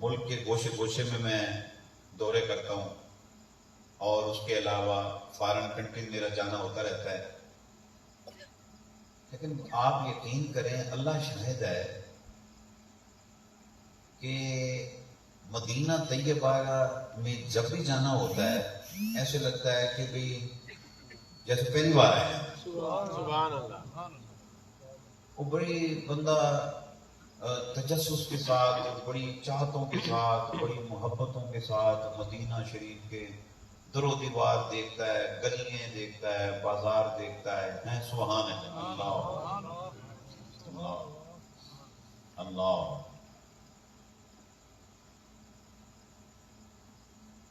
ملک کے گوشے گوشے میں دورے کرتا ہوں، اور اس کے علاوہ فارن کنٹری میرا جانا ہوتا رہتا ہے. لیکن آپ یقین کریں، اللہ شاہد ہے کہ مدینہ طیبہ میں جب بھی جانا ہوتا ہے ایسے لگتا ہے کہ بھئی جیسے پہلی بار آئے ہیں. سبحان اللہ. وہ بڑی بندہ تجسس کے ساتھ، بڑی چاہتوں کے ساتھ، بڑی محبتوں کے ساتھ مدینہ شریف کے در و دیوار دیکھتا ہے، گلیاں دیکھتا ہے، بازار دیکھتا ہے. سبحان اللہ اللہ اللہ.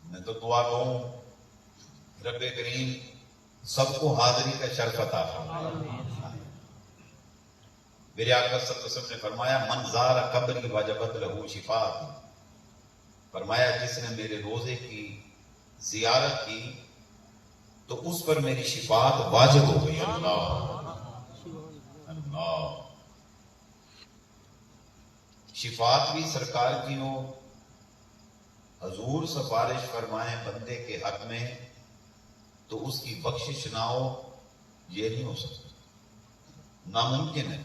میں تو دعا کہوں رب کریم سب کو حاضری کا شرف عطا فرمائے. میرے آقا صلی اللہ علیہ وسلم نے فرمایا من زار قبری وجبت لہو شفاعت. فرمایا جس نے میرے روزے کی زیارت کی تو اس پر میری شفاعت واجب ہو گئی. اللہ اللہ. شفاعت بھی سرکار کی ہو، حضور سفارش فرمائیں بندے کے حق میں تو اس کی بخشش نہ ہو، یہ نہیں ہو سکتا، ناممکن ہے.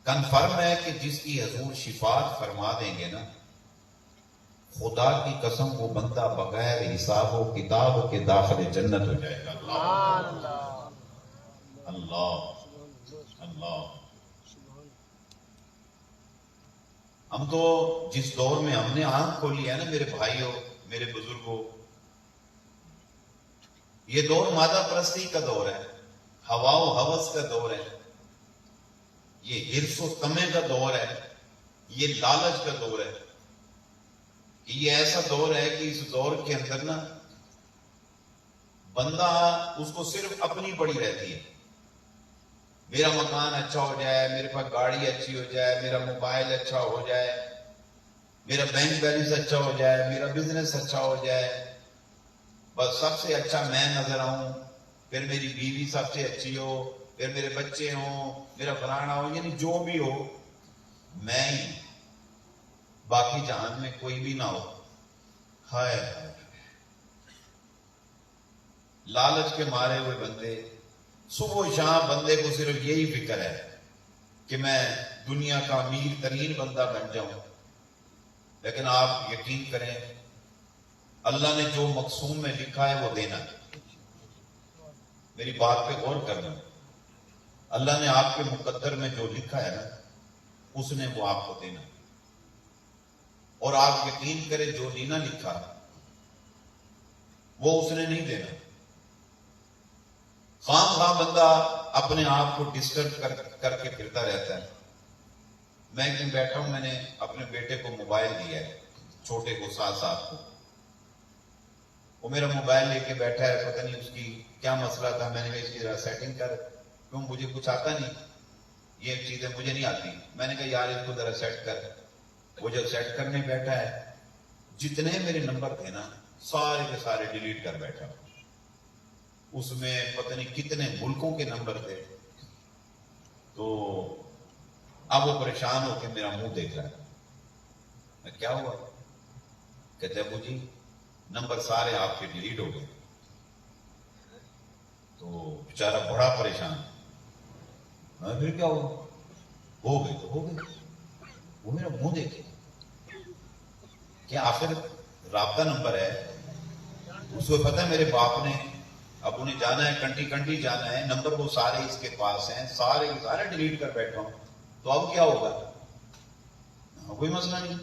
کنفرم ہے کہ جس کی حضور شفاعت فرما دیں گے نا، خدا کی قسم وہ بندہ بغیر حساب و کتاب کے داخل جنت ہو جائے گا. اللہ اللہ اللہ. ہم تو جس دور میں ہم نے آنکھ کھولی ہے نا میرے بھائیوں، میرے بزرگوں، یہ دور مادہ پرستی کا دور ہے، ہوا و ہوس کا دور ہے، یہ حرص و طمع کا دور ہے، یہ لالچ کا دور ہے. یہ ایسا دور ہے کہ اس دور کے اندر نا بندہ اس کو صرف اپنی پڑی رہتی ہے. میرا مکان اچھا ہو جائے، میرے پاس گاڑی اچھی ہو جائے، میرا موبائل اچھا ہو جائے، میرا بینک بیلنس اچھا ہو جائے، میرا بزنس اچھا ہو جائے، بس سب سے اچھا میں نظر آؤں، پھر میری بیوی سب سے اچھی ہو، پھر میرے بچے ہوں، میرا فلانا ہو، یعنی جو بھی ہو میں ہی، باقی جہان میں کوئی بھی نہ ہو. ہائے لالچ کے مارے ہوئے بندے، صبح و شام بندے کو صرف یہی فکر ہے کہ میں دنیا کا امیر ترین بندہ بن جاؤں. لیکن آپ یقین کریں اللہ نے جو مقسوم میں لکھا ہے وہ دینا. میری بات پہ غور کرنا، اللہ نے آپ کے مقدر میں جو لکھا ہے نا اس نے وہ آپ کو دینا. اور آپ یقین کریں جو نہیں نہ لکھا وہ اس نے نہیں دینا. خام خواہ بندہ اپنے آپ کو ڈسٹرب کر کے پھرتا رہتا ہے. میں ایک دن بیٹھا ہوں، میں نے اپنے بیٹے کو موبائل دیا ہے، چھوٹے کو 7 سال کو. وہ میرا موبائل لے کے بیٹھا ہے، پتہ نہیں اس کی کیا مسئلہ تھا. میں نے کہا اس کی ذرا سیٹنگ کر، کیوں مجھے کچھ آتا نہیں، یہ چیزیں مجھے نہیں آتی. میں نے کہا یار اس کو ذرا سیٹ کر. وہ جب سیٹ کرنے بیٹھا ہے، جتنے میرے نمبر تھے نا سارے کے سارے ڈیلیٹ کر بیٹھا. اس میں پتہ نہیں کتنے ملکوں کے نمبر تھے. تو اب وہ پریشان ہو کے میرا منہ دیکھ رہا ہے. میں کیا ہوا؟ کہتے ابو جی نمبر سارے آپ کے ڈیلیٹ ہو گئے. تو بیچارہ بڑا پریشان. میں پھر کیا ہو گئے تو ہو گئے. وہ میرا منہ دیکھے کہ آخر رابطہ نمبر ہے، اس کو پتہ ہے میرے باپ نے اب انہیں جانا ہے کنٹری جانا ہے، نمبر وہ سارے اس کے پاس ہیں، سارے ڈیلیٹ کر بیٹھا ہوں. تو اب کیا ہوگا؟ کوئی مسئلہ نہیں.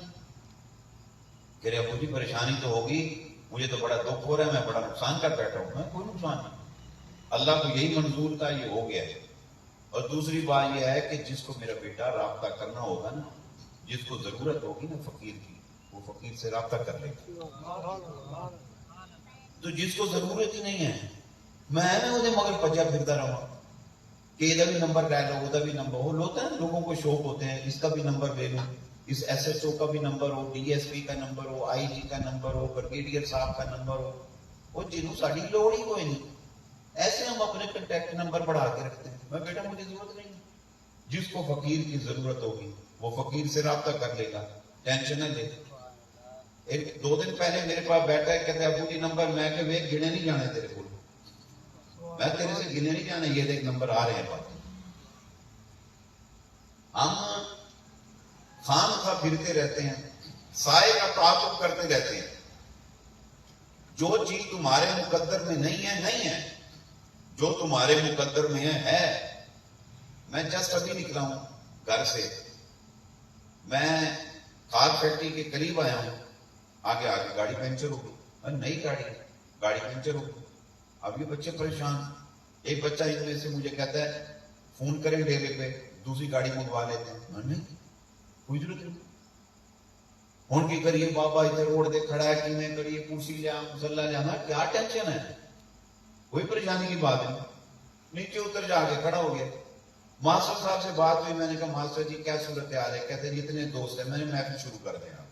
کہہ رہے ابو جی پریشانی تو ہوگی، مجھے تو بڑا دکھ ہو رہا ہے، میں بڑا نقصان کر بیٹھا ہوں. میں کوئی نقصان نہیں، اللہ کو یہی منظور تھا، یہ ہو گیا ہے. اور دوسری بات یہ ہے کہ جس کو میرا بیٹا رابطہ کرنا ہوگا نا، جس کو ضرورت ہوگی نا فقیر کی، وہ فقیر سے رابطہ کر لے گا. تو جس کو ضرورت ہی نہیں ہے میں نا وہ مگر پجا پھرتا رہا کہ ادھر بھی نمبر لے لو ادھر بھی نمبر ہو. ہوتا ہے لوگوں کو شوق ہوتے ہیں اس کا بھی نمبر لے لوں، اس ایس ایچ او کا بھی نمبر ہو، ڈی ایس پی کا نمبر ہو، آئی جی کا نمبر ہو، بریگیڈیئر صاحب کا نمبر ہو. وہ جنہوں ساری لوڑ ہی کوئی نہیں. ایسے ہم اپنے کنٹیکٹ نمبر بڑھا کے رکھتے ہیں. میں بیٹا مجھے ضرورت نہیں. جس کو فقیر کی ضرورت ہوگی وہ فقیر سے رابطہ کر لے گا، ٹینشن نہ لے۔ ایک 2 دن پہلے میرے پاس بیٹھا ہے، کہتے ابو جی نمبر، میں کہ وہ گنے نہیں جانے تیرے کو، میں تیرے سے گنے نہیں جانے، یہ دیکھ نمبر آ رہے ہیں باتیں۔ ہم خام خواہ پھرتے رہتے ہیں، سائے کا تعاقب کرتے رہتے ہیں۔ جو چیز تمہارے مقدر میں نہیں ہے نہیں ہے، جو تمہارے مقدر میں ہے۔ میں جسٹ ابھی نکلا ہوں گھر سے، میں کار فیکٹری کے قریب آیا ہوں، آگے گاڑی پنچر ہو گئی، نئی گاڑی پنچر ہو گئی۔ اب یہ بچے پریشان، ایک بچہ ان میں سے مجھے کہتا ہے فون کریں ڈیرے پہ، دوسری گاڑی منگوا لیتے ہیں۔ نہیں، کوئی ضرورت نہیں، ہوں کی کریے بابا ادھر روڈ دے کھڑا ہے، کہ میں کریے کرسی لیا مسلح جانا، کیا ٹینشن ہے، کوئی پریشانی کی بات نہیں۔ نیچے اتر جا کے کھڑا ہو گیا، ماسٹر صاحب سے بات ہوئی، میں نے کہا ماسٹر جی کیا صورت حال ہے؟ کہتے ہیں اتنے دوست ہیں، میں نے محفل شروع کر دیا،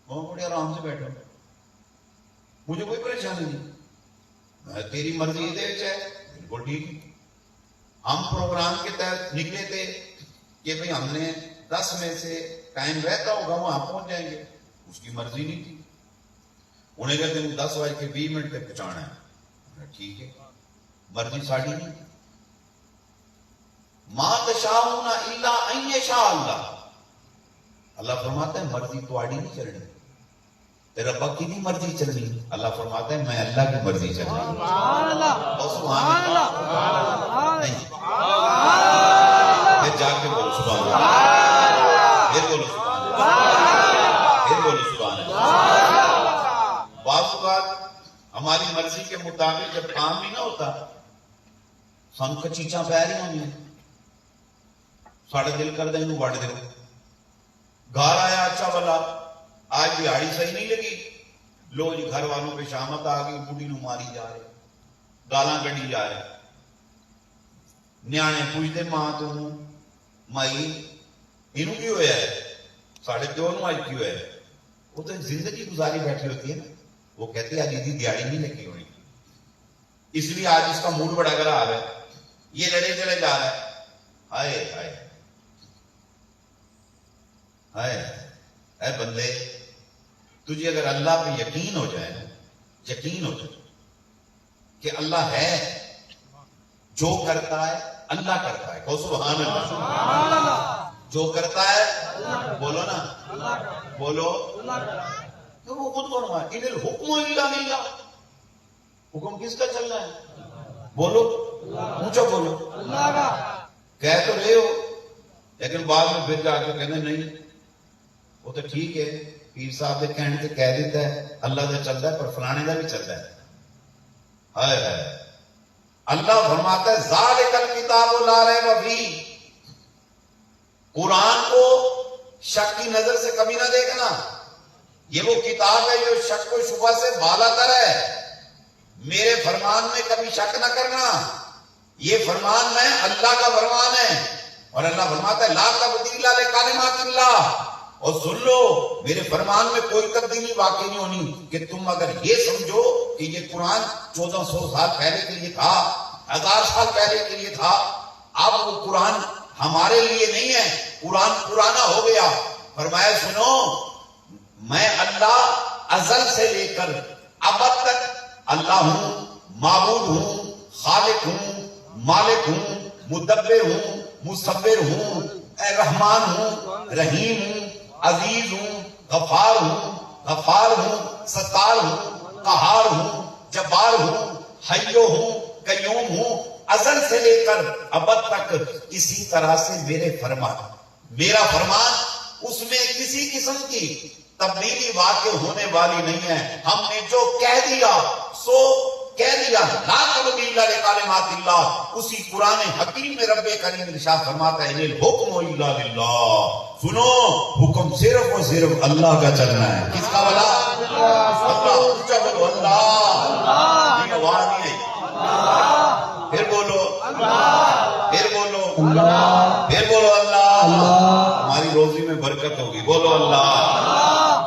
میں بڑے آرام سے بیٹھا ہوں، مجھے کوئی پریشانی نہیں، میں تیری مرضی دے ہے، بالکل ٹھیک ہے۔ ہم پروگرام کے تحت نکلے تھے کہ بھئی ہم نے 10 میں سے ٹائم رہتا ہوگا وہاں پہنچ جائیں گے، اس کی مرضی نہیں تھی، انہیں کہتے ہیں 10:20 پہ پہنچانا ہے، ٹھیک ہے، مرضی ساڑھی نہیں۔ ما تشاؤون الا ان یشاء اللہ، اللہ فرماتا ہے مرضی تواڑی نہیں چلنی، تیرا بکی نہیں مرضی چلنی، اللہ فرماتا ہے میں اللہ کی مرضی چلنی۔ سبحان اللہ، سبحان اللہ، نہیں پھر جا کے بولو سبحان اللہ، پھر بولو سبحان اللہ، پھر بولو سبحان اللہ۔ بعض اوقات ہماری مرضی کے مطابق جب کام بھی نہ ہوتا، سن کچیچاں پہ رہی ہوں گی، ساڑھے دل کر دیں وڑ دے، گھر آیا اچھا بلا، آج دیہڑی صحیح نہیں لگی، لو جی گھر والوں پہ شامت آ گئی، بڑھی نو ماری جا رہے، گالاں گڈی جا رہے، نیانے پوچھتے ماں تو مائی انہوں کی ہویا ہے، ساڑھے پیو نو آج کی ہویا ہے، وہ تو زندگی گزاری بیٹھی ہوتی ہے نا، وہ کہتے ہیں آج دی دیہڑی نہیں لگی ہونی، اس لیے آج اس کا موڈ بڑا خراب ہے، یہ لڑے چلے جا رہا ہے۔ ہائے ہائے ہائے، اے بندے تجھے اگر اللہ پہ یقین ہو جائے، یقین ہو جائے کہ اللہ ہے، جو کرتا ہے اللہ کرتا ہے، کہو سبحان اللہ، جو کرتا ہے بولو نا، بولو، تو وہ خود کون ہے؟ ان الحکم الا للہ، حکم کس کا چل رہا ہے؟ بولو، اونچا بولو، کہہ تو رہے ہو، لیکن بعد میں پھر جا کے کہنے نہیں، وہ تو ٹھیک ہے پیر صاحب کے کہنے سے کہہ دیتا ہے اللہ کا چلتا ہے، پر فلانے کا بھی چلتا ہے۔ ہائے ہائے، اللہ فرماتا ہے ذالک الکتاب لا ریب فیہ، قرآن کو شک کی نظر سے کبھی نہ دیکھنا، یہ وہ کتاب ہے جو شک و شبہ سے بالا تر ہے، میرے فرمان میں کبھی شک نہ کرنا، یہ فرمان میں اللہ کا فرمان ہے، اور اللہ فرماتا ہے لا تبدیل لکلمات اللہ، اور سن لو میرے فرمان میں کوئی تبدیلی واقع نہیں ہونی، کہ تم اگر یہ سمجھو کہ یہ قرآن 1400 سال پہلے کے لیے تھا، 1000 سال پہلے کے لیے تھا، اب وہ قرآن ہمارے لیے نہیں ہے، قرآن پرانا ہو گیا۔ فرمایا سنو، میں اللہ ازل سے لے کر ابد تک اللہ ہوں، معبود ہوں، خالق ہوں، مالک ہوں، مدبر ہوں، مصور ہوں، رحمان ہوں، رحیم ہوں، عزیز ہوں، غفار ہوں، ستار ہوں، قہار ہوں، جبار ہوں، حیو ہوں، قیوم ہوں، ازل سے لے کر ابد تک اسی طرح سے میرا فرمان اس میں کسی قسم کی تبدیلی واقع ہونے والی نہیں ہے، ہم نے جو کہہ دیا سو کہہ دیا، لا تبدیل لکلمات اللہ، اسی قرآن حکیم میں رب کریم ارشاد فرماتا ہے ان الحکم الا للہ، سنو حکم صرف اور صرف اللہ کا چلنا ہے، کس کا والا؟ اللہ، اونچا بولو اللہ، یہ آواز نہیں آئی، پھر بولو پھر بولو پھر بولو اللہ، ہماری روزی میں برکت ہوگی، بولو اللہ،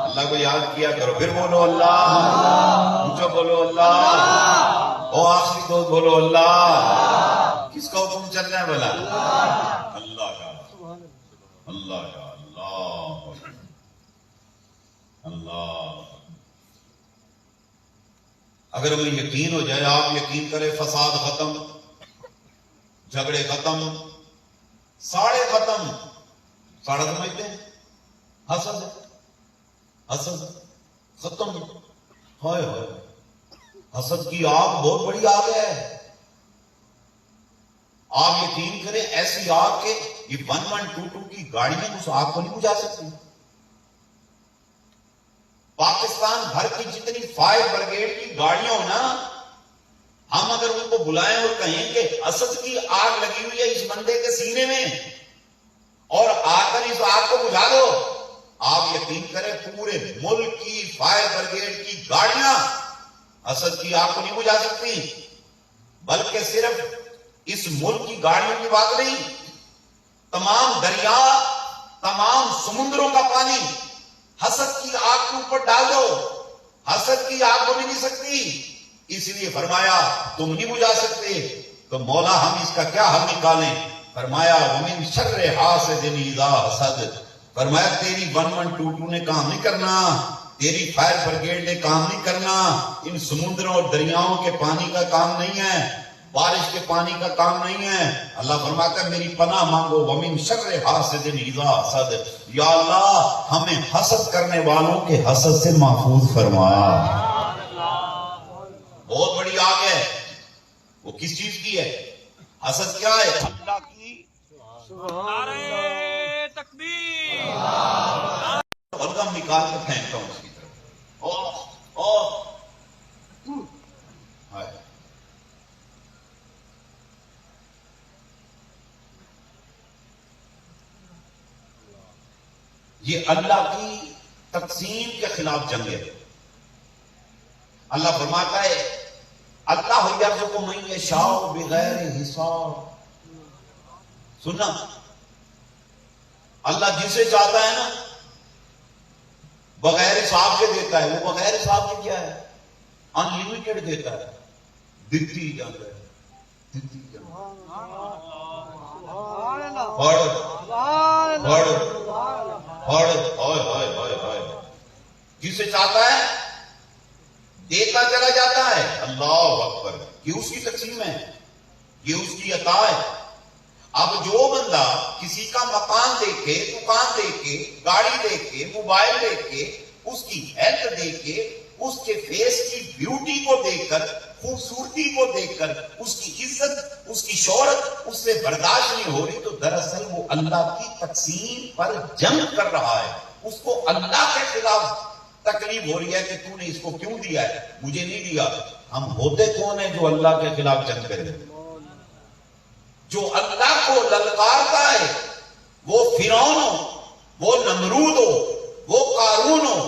اللہ کو یاد کیا کرو، پھر بولو اللہ، اونچا بولو اللہ، او آخری دوست بولو اللہ، کس کا حکم چل رہا ہے بھلا؟ اللہ کا، اللہ کا، اللہ اللہ، اگر ہمیں یقین ہو جائے، آپ یقین کریں، فساد ختم، جھگڑے ختم، ساڑے ختم. ساڑا سمجھتے ہیں؟ حسد، حسد ختم. ہائے ہائے، حسد کی آگ بہت بڑی آگ ہے. آپ یقین کریں ایسی آگ کہ یہ 1122 کی گاڑیاں اس آگ کو نہیں بجھا سکتی. پاکستان بھر کی جتنی فائر بریگیڈ کی گاڑیاں ہو نا، ہم اگر ان کو بلائیں اور کہیں کہ حسد کی آگ لگی ہوئی ہے اس بندے کے سینے میں اور آ کر اس آگ کو بجھا دو، آپ یقین کریں پورے ملک کی فائر بریگیڈ کی گاڑیاں حسد کی آگ کو نہیں بجھا سکتی. بلکہ صرف اس ملک کی گاڑیوں کی بات نہیں، تمام دریا، تمام سمندروں کا پانی حسد کی آگ کے اوپر ڈال دو، حسد کی آگ بجھ نہیں سکتی. اس لیے فرمایا تم نہیں بجھا سکتے. تو مولا ہم اس کا کیا حل نکالیں؟ فرمایا ومن شر حاسد اذا حسد. فرمایا تیری 1122 نے کام نہیں کرنا، تیری فائر بریگیڈ نے کام نہیں کرنا، ان سمندروں اور دریاؤں کے پانی کا کام نہیں ہے، بارش کے پانی کا کام نہیں ہے. اللہ فرماتا ہے میری پناہ مانگو، ومن شر حاسد اذا حسد. یا اللہ ہمیں حسد کرنے والوں کے حسد سے محفوظ فرما. بہت بڑی آگ ہے. وہ کس چیز کی ہے؟ حسد کیا ہے؟ اللہ کی. نعرہ تکبیر. بلغم نکال کے پھینکتا ہوں اس کی طرف. یہ اللہ کی تقسیم کے خلاف جنگ ہے. اللہ فرماتا ہے اللہ یرزق من یشاء بغیر حساب. سننا، اللہ جسے چاہتا ہے نا بغیر حساب کے دیتا ہے. وہ بغیر حساب کے کیا ہے؟ ان لمیٹڈ دیتا ہے، دیتی جاتا ہے، دیتی جاتا ہے. جسے چاہتا ہے دیتا چلا جاتا ہے. اللہ اکبر. یہ اس کی تقسیم ہے، یہ اس کی عطا ہے. اب جو بندہ کسی کا مکان دیکھ کے، دکان دیکھ کے، گاڑی دیکھ کے، موبائل دیکھ کے، اس کی ہیلتھ دیکھ کے، اس کے فیس کی بیوٹی کو دیکھ کر، خوبصورتی کو دیکھ کر اس کی عزت، اس کی شہرت اس سے برداشت نہیں ہو رہی، تو دراصل وہ اللہ کی تقسیم پر جنگ کر رہا ہے. اس کو اللہ کے خلاف تکلیف ہو رہی ہے کہ تو نے اس کو کیوں دیا ہے، مجھے نہیں دیا. ہم ہوتے کون ہیں جو اللہ کے خلاف جنگ کریں؟ جو اللہ کو للکارتا ہے، وہ فرعون ہو، وہ نمرود ہو، وہ قارون ہو،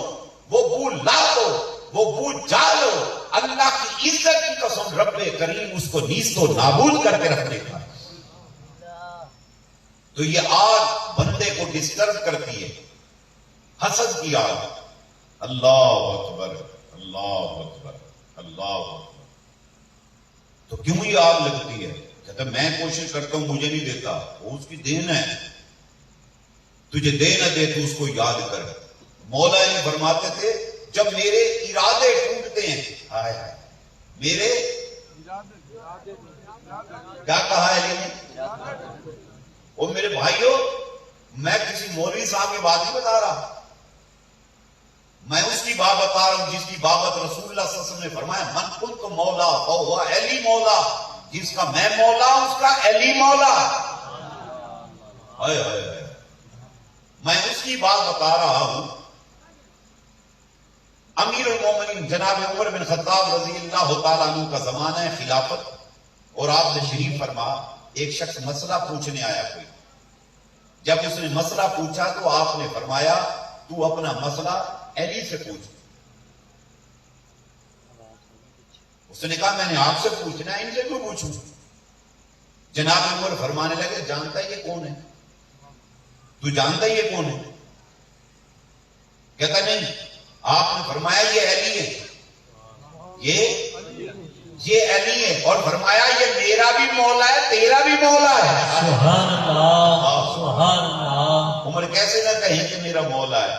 وہ ابو لہب ہو، وہ ابو جہل ہو، اللہ کی عزت کی قسم رب کریم اس کو نیست و نابود کر کے رکھنے کا. تو یہ آگ بندے کو ڈسٹرب کرتی ہے، حسد کی آگ. اللہ اکبر، اللہ اکبر، اللہ اکبر. تو کیوں یہ آگ لگتی ہے؟ کہتا میں کوشش کرتا ہوں مجھے نہیں دیتا، وہ اس کی دین ہے. تجھے دے نہ دے تو اس کو یاد کر. مولا علی فرماتے تھے جب میرے ارادے ٹوٹتے ہیں، ہائے ہائے میرے کیا کہا ہے علی نے؟ وہ میرے بھائیوں، میں کسی مولوی صاحب کی بات نہیں بتا رہا، میں اس کی بات بتا رہا ہوں جس کی بابت رسول اللہ صلی اللہ علیہ وسلم نے فرمایا من کنت مولا فہو علی مولا. جس کا میں مولا اس کا علی مولا. میں اس کی بات بتا رہا ہوں. امیر المومنین جناب عمر بن خطاب رضی اللہ تعالیٰ عنہ کا زمانہ ہے خلافت، اور آپ نے شریف فرما ایک شخص مسئلہ پوچھنے آیا کوئی. جب اس نے مسئلہ پوچھا تو آپ نے فرمایا تو اپنا مسئلہ علی سے پوچھ. اس نے کہا میں نے آپ سے پوچھنا ہے، ان سے کیوں پوچھوں؟ جناب عمر فرمانے لگے جانتا ہے یہ کون ہے؟ تو جانتا ہے یہ کون ہے؟ کہتا نہیں. آپ نے فرمایا یہ علی ہے، یہ علی ہے، اور فرمایا یہ میرا بھی مولا ہے تیرا بھی مولا ہے. سبحان اللہ، سبحان اللہ. عمر کیسے نہ کہیں کہ میرا مولا ہے؟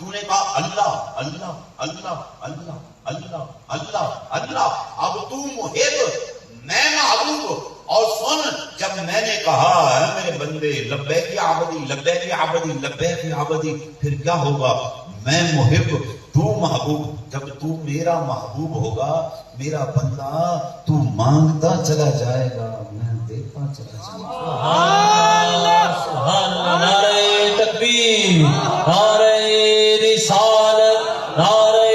تو نے کہا اللہ اللہ اللہ اللہ اللہ اللہ اللہ، اب تو محب میں محبوب۔ اور سن، جب میں نے کہا ہے میرے بندے لبیک یا عبدی لبیک یا عبدی لبیک یا عبدی، پھر کیا ہوگا؟ میں محب تو محبوب، جب تو میرا محبوب ہوگا میرا بندہ، تو مانگتا چلا جائے گا میں دیتا چلا جائے گا۔ سبحان اللہ، سبحان اللہ، نعرہ تکبیر، نعرہ رسالت، نعرہ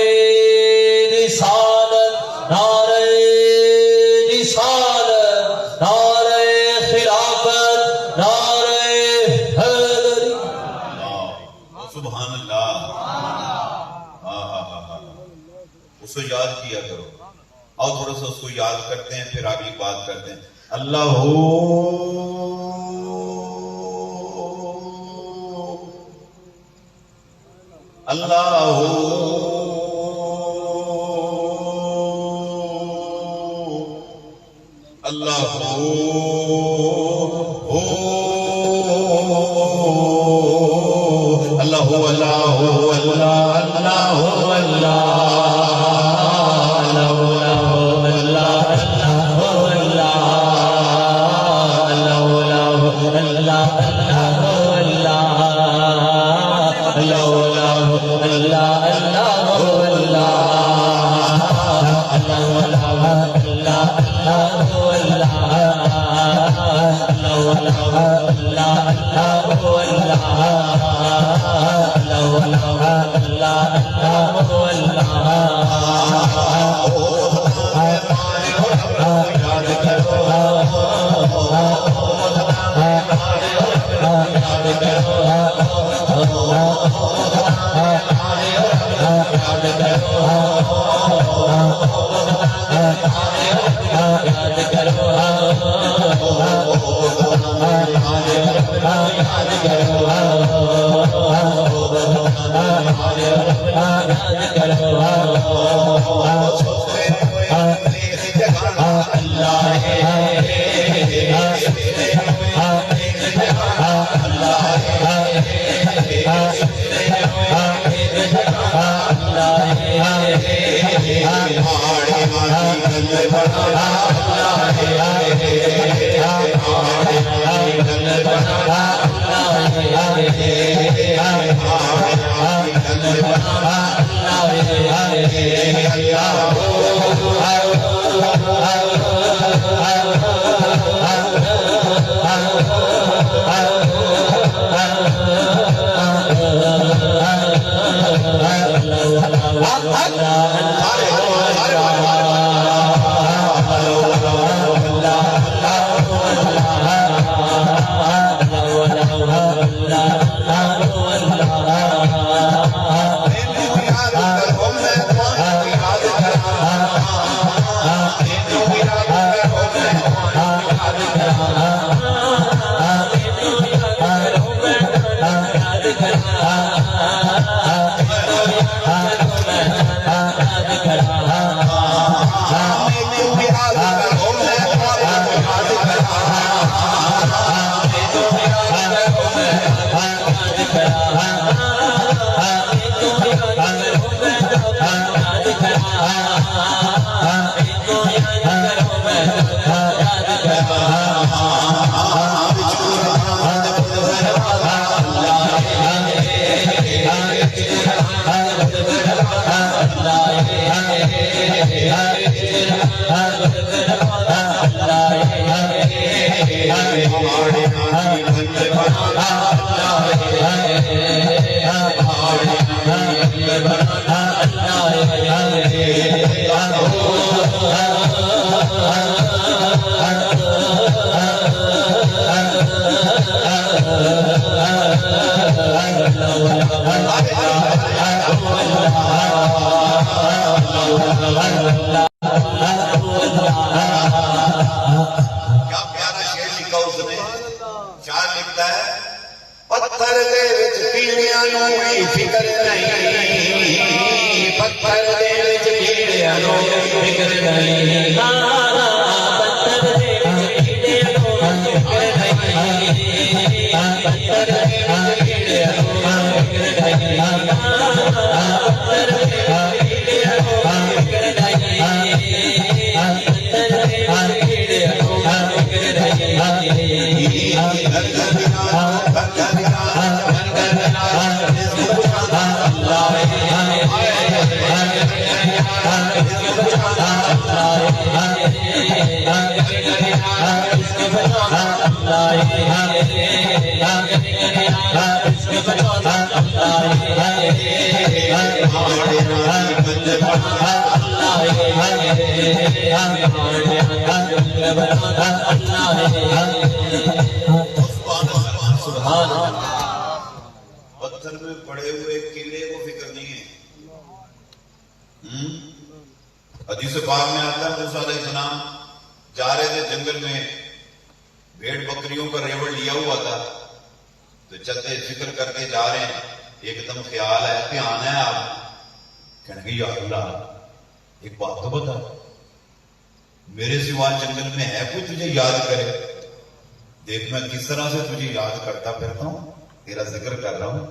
رسالت، نعرہ رسالت، نعرہ خلافت، نعرہ حیدری۔ سبحان اللہ۔ اس کو یاد کیا کرو، اور تھوڑا سا اس کو یاد کرتے ہیں پھر آگے بات کرتے ہیں۔ اللہ اللہ اللہ فکر نہیں پتھر میں پڑے ہوئے قلعے کو فکر نہیں ہے. حدیث پاک میں آتا ہے موسیٰ علیہ السلام جا رہے تھے جنگل میں، بھیڑ بکریوں کا ریوڑ لیا ہوا تھا، تو چلتے فکر کرتے جا رہے ہیں، ایک دم خیال ہے کہ آنا ہے آپ. کہنے گے یا اللہ ایک بات تو بتا، میرے سوا جنگل میں ہے کوئی تجھے یاد کرے؟ دیکھ میں کس طرح سے تجھے یاد کرتا پھرتا ہوں، تیرا ذکر کر رہا ہوں.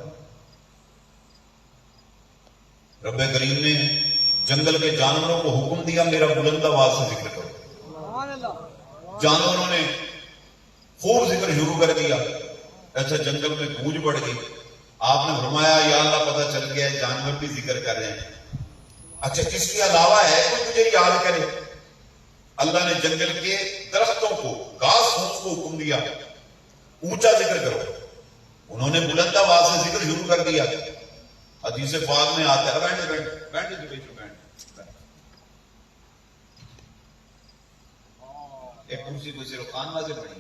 رب کریم نے جنگل کے جانوروں کو حکم دیا میرا بلند آواز سے ذکر کرو. جانوروں نے خوب ذکر شروع کر دیا. ایسا جنگل میں گونج پڑ گئی. آپ نے فرمایا یا اللہ پتہ چل گیا ہے جانور بھی ذکر کر رہے ہیں. اچھا اس کے علاوہ ہے کوئی تجھے یاد کرے؟ اللہ نے جنگل کے درختوں کو، گھاس پھوس کو حکم دیا اونچا ذکر کرو. انہوں نے بلند آواز سے ذکر شروع کر دیا. حدیث پاک میں آتا ہے ایک کرسی کو صرف خان واضح پڑی ہے،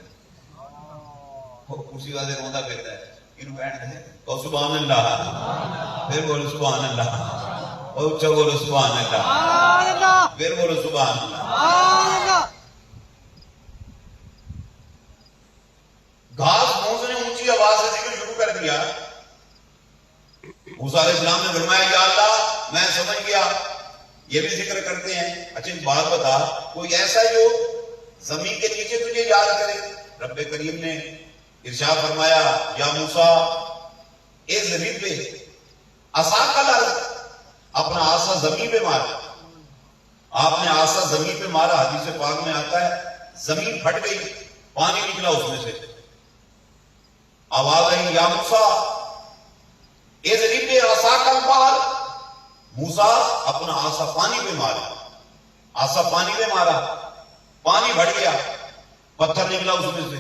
وہ کرسی واضح روندا پھرتا ہے، انہوں بیٹھ گئے تو سبحان اللہ، پھر بولو سبحان اللہ، اور اچھا بولو سبحان اللہ، پھر بولو سبحان اللہ. گھاس پھوس نے اونچی آواز سے ذکر شروع کر دیا. موسیٰ علیہ السلام نے فرمایا یا اللہ میں سمجھ گیا یہ بھی ذکر کرتے ہیں. اچھا ایک بات بتا، کوئی ایسا جو زمین کے نیچے تجھے یاد کرے؟ رب کریم نے ارشاد فرمایا یا موسیٰ اضرب عصاک الارض، اپنا آسا زمین پہ مارا. آپ نے آسا زمین پہ مارا. حدیث پاک میں آتا ہے زمین پھٹ گئی، پانی نکلا اس میں سے. آواز آئی یا موسیٰ اضرب عصاک البحر، موسیٰ اپنا آسا پانی پہ مارا. آسا پانی پہ مارا، پانی بڑھ گیا، پتھر نکلا اس میں سے.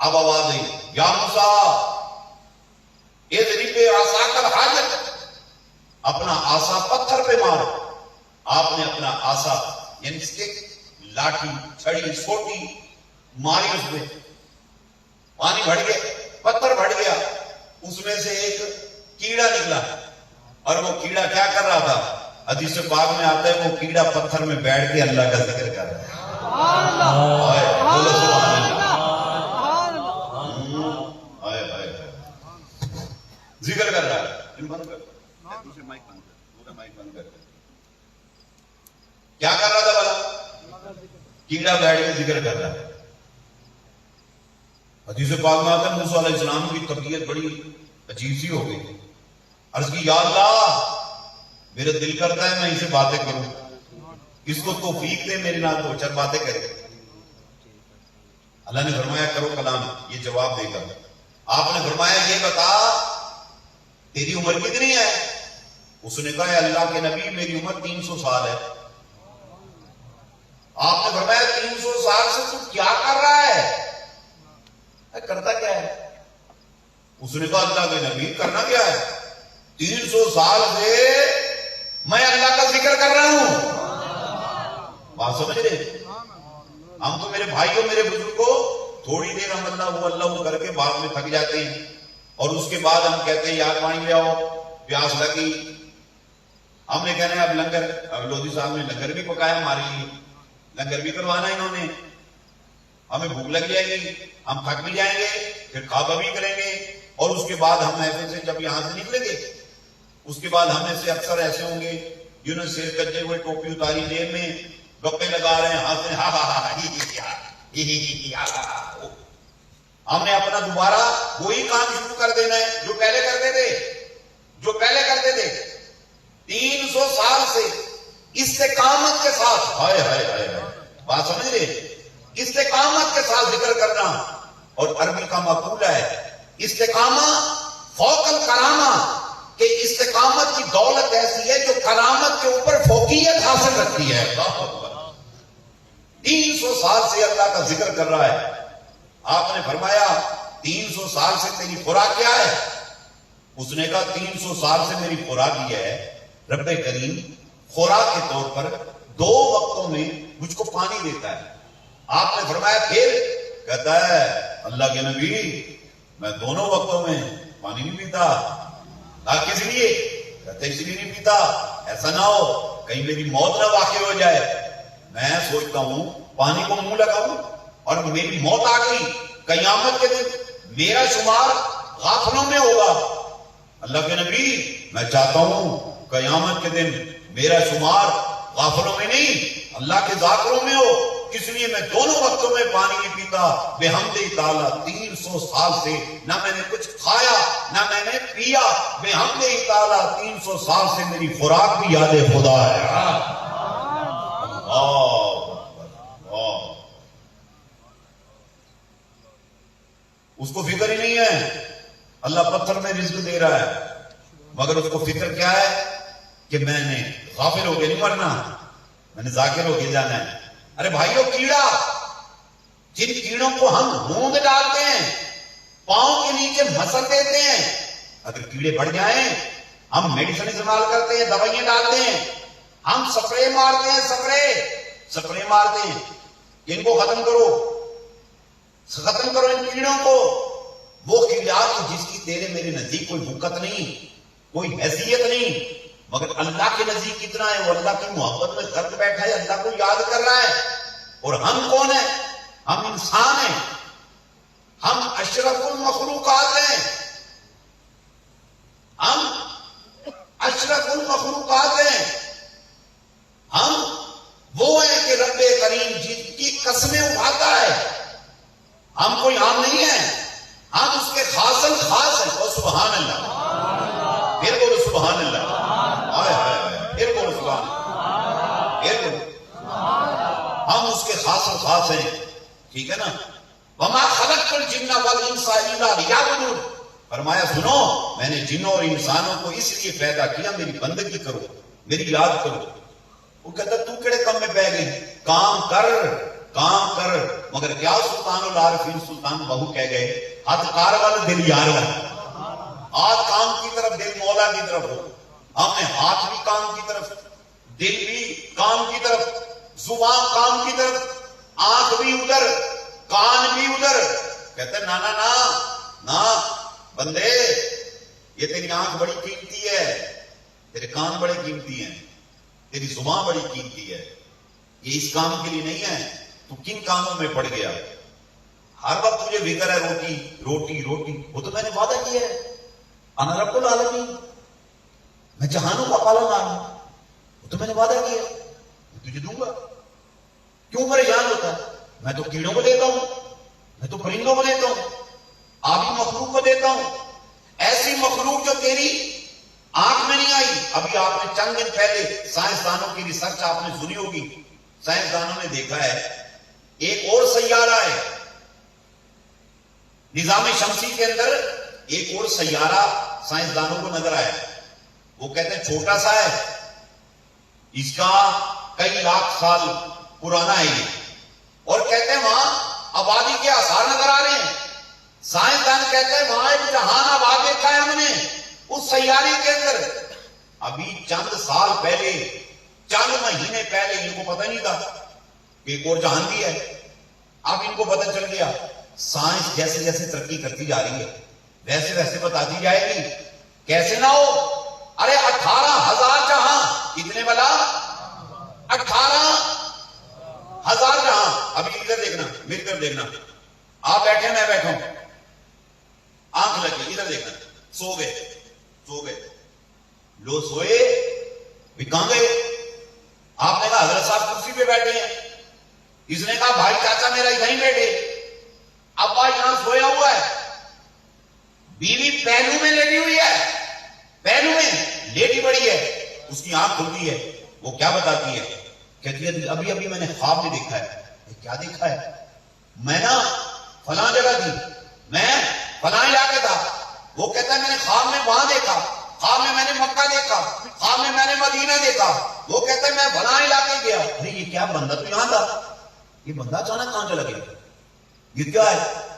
اب آواز آئی یا موسیٰ اضرب عصاک الحجر، اپنا آسا پتھر پہ مارا. آپ نے اپنا آسا یعنی اسٹک، لاٹھی، چھڑی، سوٹی ماری اس میں. پانی بڑھ گیا، پتھر بڑھ گیا، اس میں سے ایک کیڑا نکلا. اور وہ کیڑا کیا کر رہا تھا؟ حدیث پاک میں آتا ہے وہ کیڑا پتھر میں بیٹھ کے اللہ کا ذکر کر رہا ہے. بولو سبحان اللہ. ذکر کر رہا ہے. بند کر دوسرے مائک بند کر، دوسرا مائک بند کر. کیا کر رہا تھا بھلا؟ کیڑا بیٹھ کے ذکر کر رہا ہے. حدیث پاک میں آتا ہے موسیٰ علیہ السلام کی طبیعت بڑی عجیب سی ہو گئی. عرض کی یا اللہ میرا دل کرتا ہے میں اسے باتیں کروں، اس کو توفیق دے میرے نال دو چار باتیں کرے. اللہ نے فرمایا کرو کلام، یہ جواب دے گا. آپ نے فرمایا یہ بتا تیری عمر کتنی ہے؟ اس نے کہا اللہ کے نبی میری عمر 300 سال ہے. آپ نے فرمایا 300 سال سے تو کیا کر رہا ہے؟ کرتا کیا ہے؟ اس نے کہا اللہ کے نبی کرنا کیا ہے؟ 300 سال سے میں اللہ کا ذکر کر رہا ہوں. بات سمجھ رہے؟ ہم تو میرے بھائیوں میرے بزرگوں تھوڑی دیر ہم اللہ کر کے بعد میں تھک جاتے ہیں، اور اس کے بعد ہم کہتے ہیں یار پانی لے آؤ، پیاس لگی. ہم نے کہنا ہے اب لنگر، اب لودھی صاحب نے لنگر بھی پکایا ہمارے لیے، لنگر بھی کروانا انہوں نے. ہمیں بھوک لگ جائے گی، ہم تھک بھی جائیں گے، پھر کھابا بھی کریں گے. اور اس کے بعد ہم محفل سے جب یہاں سے نکلیں گے، اس کے بعد ہم میں سے اکثر ایسے ہوں گے جنہوں نے سر کجے ہوئے ٹوپی اتاری جیب میں گپے لگا رہے ہیں، ہنس رہے ہیں، ہا ہا ہا ہی ہی ہا ہا. ہم نے اپنا دوبارہ وہی کام شروع کر دینا ہے جو پہلے کرتے تھے. 300 سال سے استقامت کے ساتھ، ہائے ہائے ہائے، بات سمجھ رہے؟ استقامت کے ساتھ ذکر کرنا. اور عربی کا مقولہ ہے استقامہ فوق الکرامہ، کہ استقامت کی دولت ایسی ہے جو کرامت کے اوپر فوقیت حاصل رکھتی ہے. 300 سال سے اللہ کا ذکر کر رہا ہے. آپ نے فرمایا 300 سال سے تیری خوراک کیا ہے؟ اس نے کہا 300 سال سے میری خوراک یہ ہے، رب کریم خوراک کے طور پر 2 وقتوں میں مجھ کو پانی دیتا ہے۔ آپ نے فرمایا پھر؟ کہتا ہے اللہ کے نبی میں دونوں وقتوں میں پانی نہیں پیتا۔ کس لیے؟ کہتے اس لیے نہیں پیتا ایسا نہ ہو کہیں میری موت نہ واقع ہو جائے، میں سوچتا ہوں پانی کو منہ لگاؤں اور میری موت آ گئی، قیامت کے دن میرا شمار غافلوں میں ہوگا۔ اللہ کے نبی میں چاہتا ہوں قیامت کے دن میرا شمار غافلوں میں نہیں اللہ کے ذاکروں میں ہو، اس لیے میں دونوں وقتوں میں پانی نہیں پیتا۔ بحمد تعالیٰ 300 سال سے نہ میں نے کچھ کھایا نہ میں نے پیا، بحمد تعالیٰ 300 سال سے میری خوراک بھی یاد خدا ہے۔ اس کو فکر ہی نہیں ہے اللہ پتھر میں رزق دے رہا ہے، مگر اس کو فکر کیا ہے کہ میں نے غافل ہو کے نہیں مرنا، میں نے ذاکر ہو کے جانا ہے۔ ارے بھائیو کیڑا، جن کیڑوں کو ہم گوند ڈالتے ہیں پاؤں کے نیچے مسل دیتے ہیں، اگر کیڑے بڑھ جائیں ہم میڈیسن استعمال کرتے ہیں، دوائیاں ڈالتے ہیں، ہم سپرے مارتے ہیں، سپرے مارتے ہیں کہ ان کو ختم کرو ان کیڑوں کو۔ وہ کیڑا جس کی تیرے میرے نزدیک کوئی وقت نہیں، کوئی حیثیت نہیں، مگر اللہ کے نزدیک کتنا ہے، وہ اللہ کی محبت میں غرق بیٹھا ہے، اللہ کو یاد کر رہا ہے۔ اور ہم کون ہیں؟ ہم انسان ہیں، ہم اشرف المخلوقات ہیں، ہم اشرف المخلوقات ہیں، ہم وہ ہیں کہ رب کریم جن کی قسمیں اٹھاتا ہے، ہم کوئی عام نہیں ہیں، ہم اس کے خاص ہیں۔ اور سبحان اللہ، پھر بولو سبحان اللہ، پھر بولو سبحان اللہ، پھر بولو ہم اس کے خاص ہیں، ٹھیک ہے نا؟ وما خلقت الجن والانس الا لیعبدون، فرمایا سنو میں نے جنوں اور انسانوں کو اس لیے پیدا کیا میری بندگی کرو، میری یاد کرو۔ وہ کہتا تو کڑے کم میں بہ گئی، کام کر مگر کیا سلطان العارفین سلطان بہو کہہ گئے ہاتھ کار والا دل یار والا، ہاتھ کام کی طرف دل مولا کی طرف ہو۔ ہم نے ہاتھ بھی کام کی طرف، دل بھی کام کی طرف، زبان کام کی طرف، آنکھ بھی ادھر کان بھی ادھر۔ کہتے ہیں نا بندے یہ تیری آنکھ بڑی قیمتی ہے، تیرے کان بڑے قیمتی ہیں، تیری زبان بڑی قیمتی ہے، یہ اس کام کے لیے نہیں ہے، تو کن کاموں میں پڑ گیا؟ ہر وقت تجھے فکر ہے روٹی، وہ تو میں نے وعدہ کیا ہے، انا رب العالمین، میں جہانوں کا پالنہار ہوں، وہ تو میں نے وعدہ کیا میں تجھے دوں گا۔ کیوں پریشان ہوتا ہے؟ میں تو کیڑوں کو دیتا ہوں، میں تو پرندوں کو دیتا ہوں، آبی مخلوق کو دیتا ہوں، ایسی مخلوق جو تیری آنکھ میں نہیں آئی۔ ابھی آپ نے چند دن پہلے سائنسدانوں کی ریسرچ آپ نے سنی ہوگی، سائنسدانوں نے دیکھا ہے ایک اور سیارہ ہے نظام شمسی کے اندر، ایک اور سیارہ سائنسدانوں کو نظر آیا، وہ کہتے ہیں چھوٹا سا ہے، اس کا کئی لاکھ سال پرانا ہے یہ، اور کہتے ہیں وہاں آبادی کے آثار نظر آ رہے ہیں۔ سائنسدان کہتے ہیں وہاں ایک جہان آباد دیکھا ہے ہم نے اس سیارے کے اندر۔ ابھی چند سال پہلے، چند مہینے پہلے ان کو پتہ نہیں تھا کہ ایک اور جہان بھی ہے، اب ان کو پتہ چل گیا۔ سائنس جیسے جیسے ترقی کرتی جا رہی ہے ویسے ویسے بتاتی جائے گی، کیسے نہ ہو۔ ارے 18,000 جہاں، کتنے والا؟ 18,000 جہاں۔ ابھی ادھر دیکھنا، میری طرف دیکھنا، آپ بیٹھے میں بیٹھا ہوں، آنکھ لگی ادھر دیکھنا، سو گئے لو سوئے بھی کہاں گئے؟ آپ نے کہا حضرت صاحب کرسی پہ بیٹھے ہیں، اس نے کہا بھائی چاچا میرا ادھر ہی بیٹھے، ابا یہاں سویا ہوا ہے، بیوی پہلو میں لیٹی ہوئی ہے، پہلو میں لیٹی پڑی ہے، اس کی آنکھ کھلتی ہے، وہ کیا بتاتی ہے؟ کہتی ہے ابھی میں نے خواب میں دیکھا ہے۔ کیا دیکھا ہے؟ میں نا فلاں جگہ تھی، میں فلاں علاقے تھا۔ وہ کہتا ہے میں نے خواب میں وہاں دیکھا، خواب میں نے مکہ دیکھا، خواب میں نے مدینہ دیکھا۔ وہ کہتا ہے میں فلاں علاقے گیا۔ ارے یہ کیا بندہ تو یہاں تھا، یہ بندہ اچانک کہاں چلا گیا؟ یہ کیا ہے؟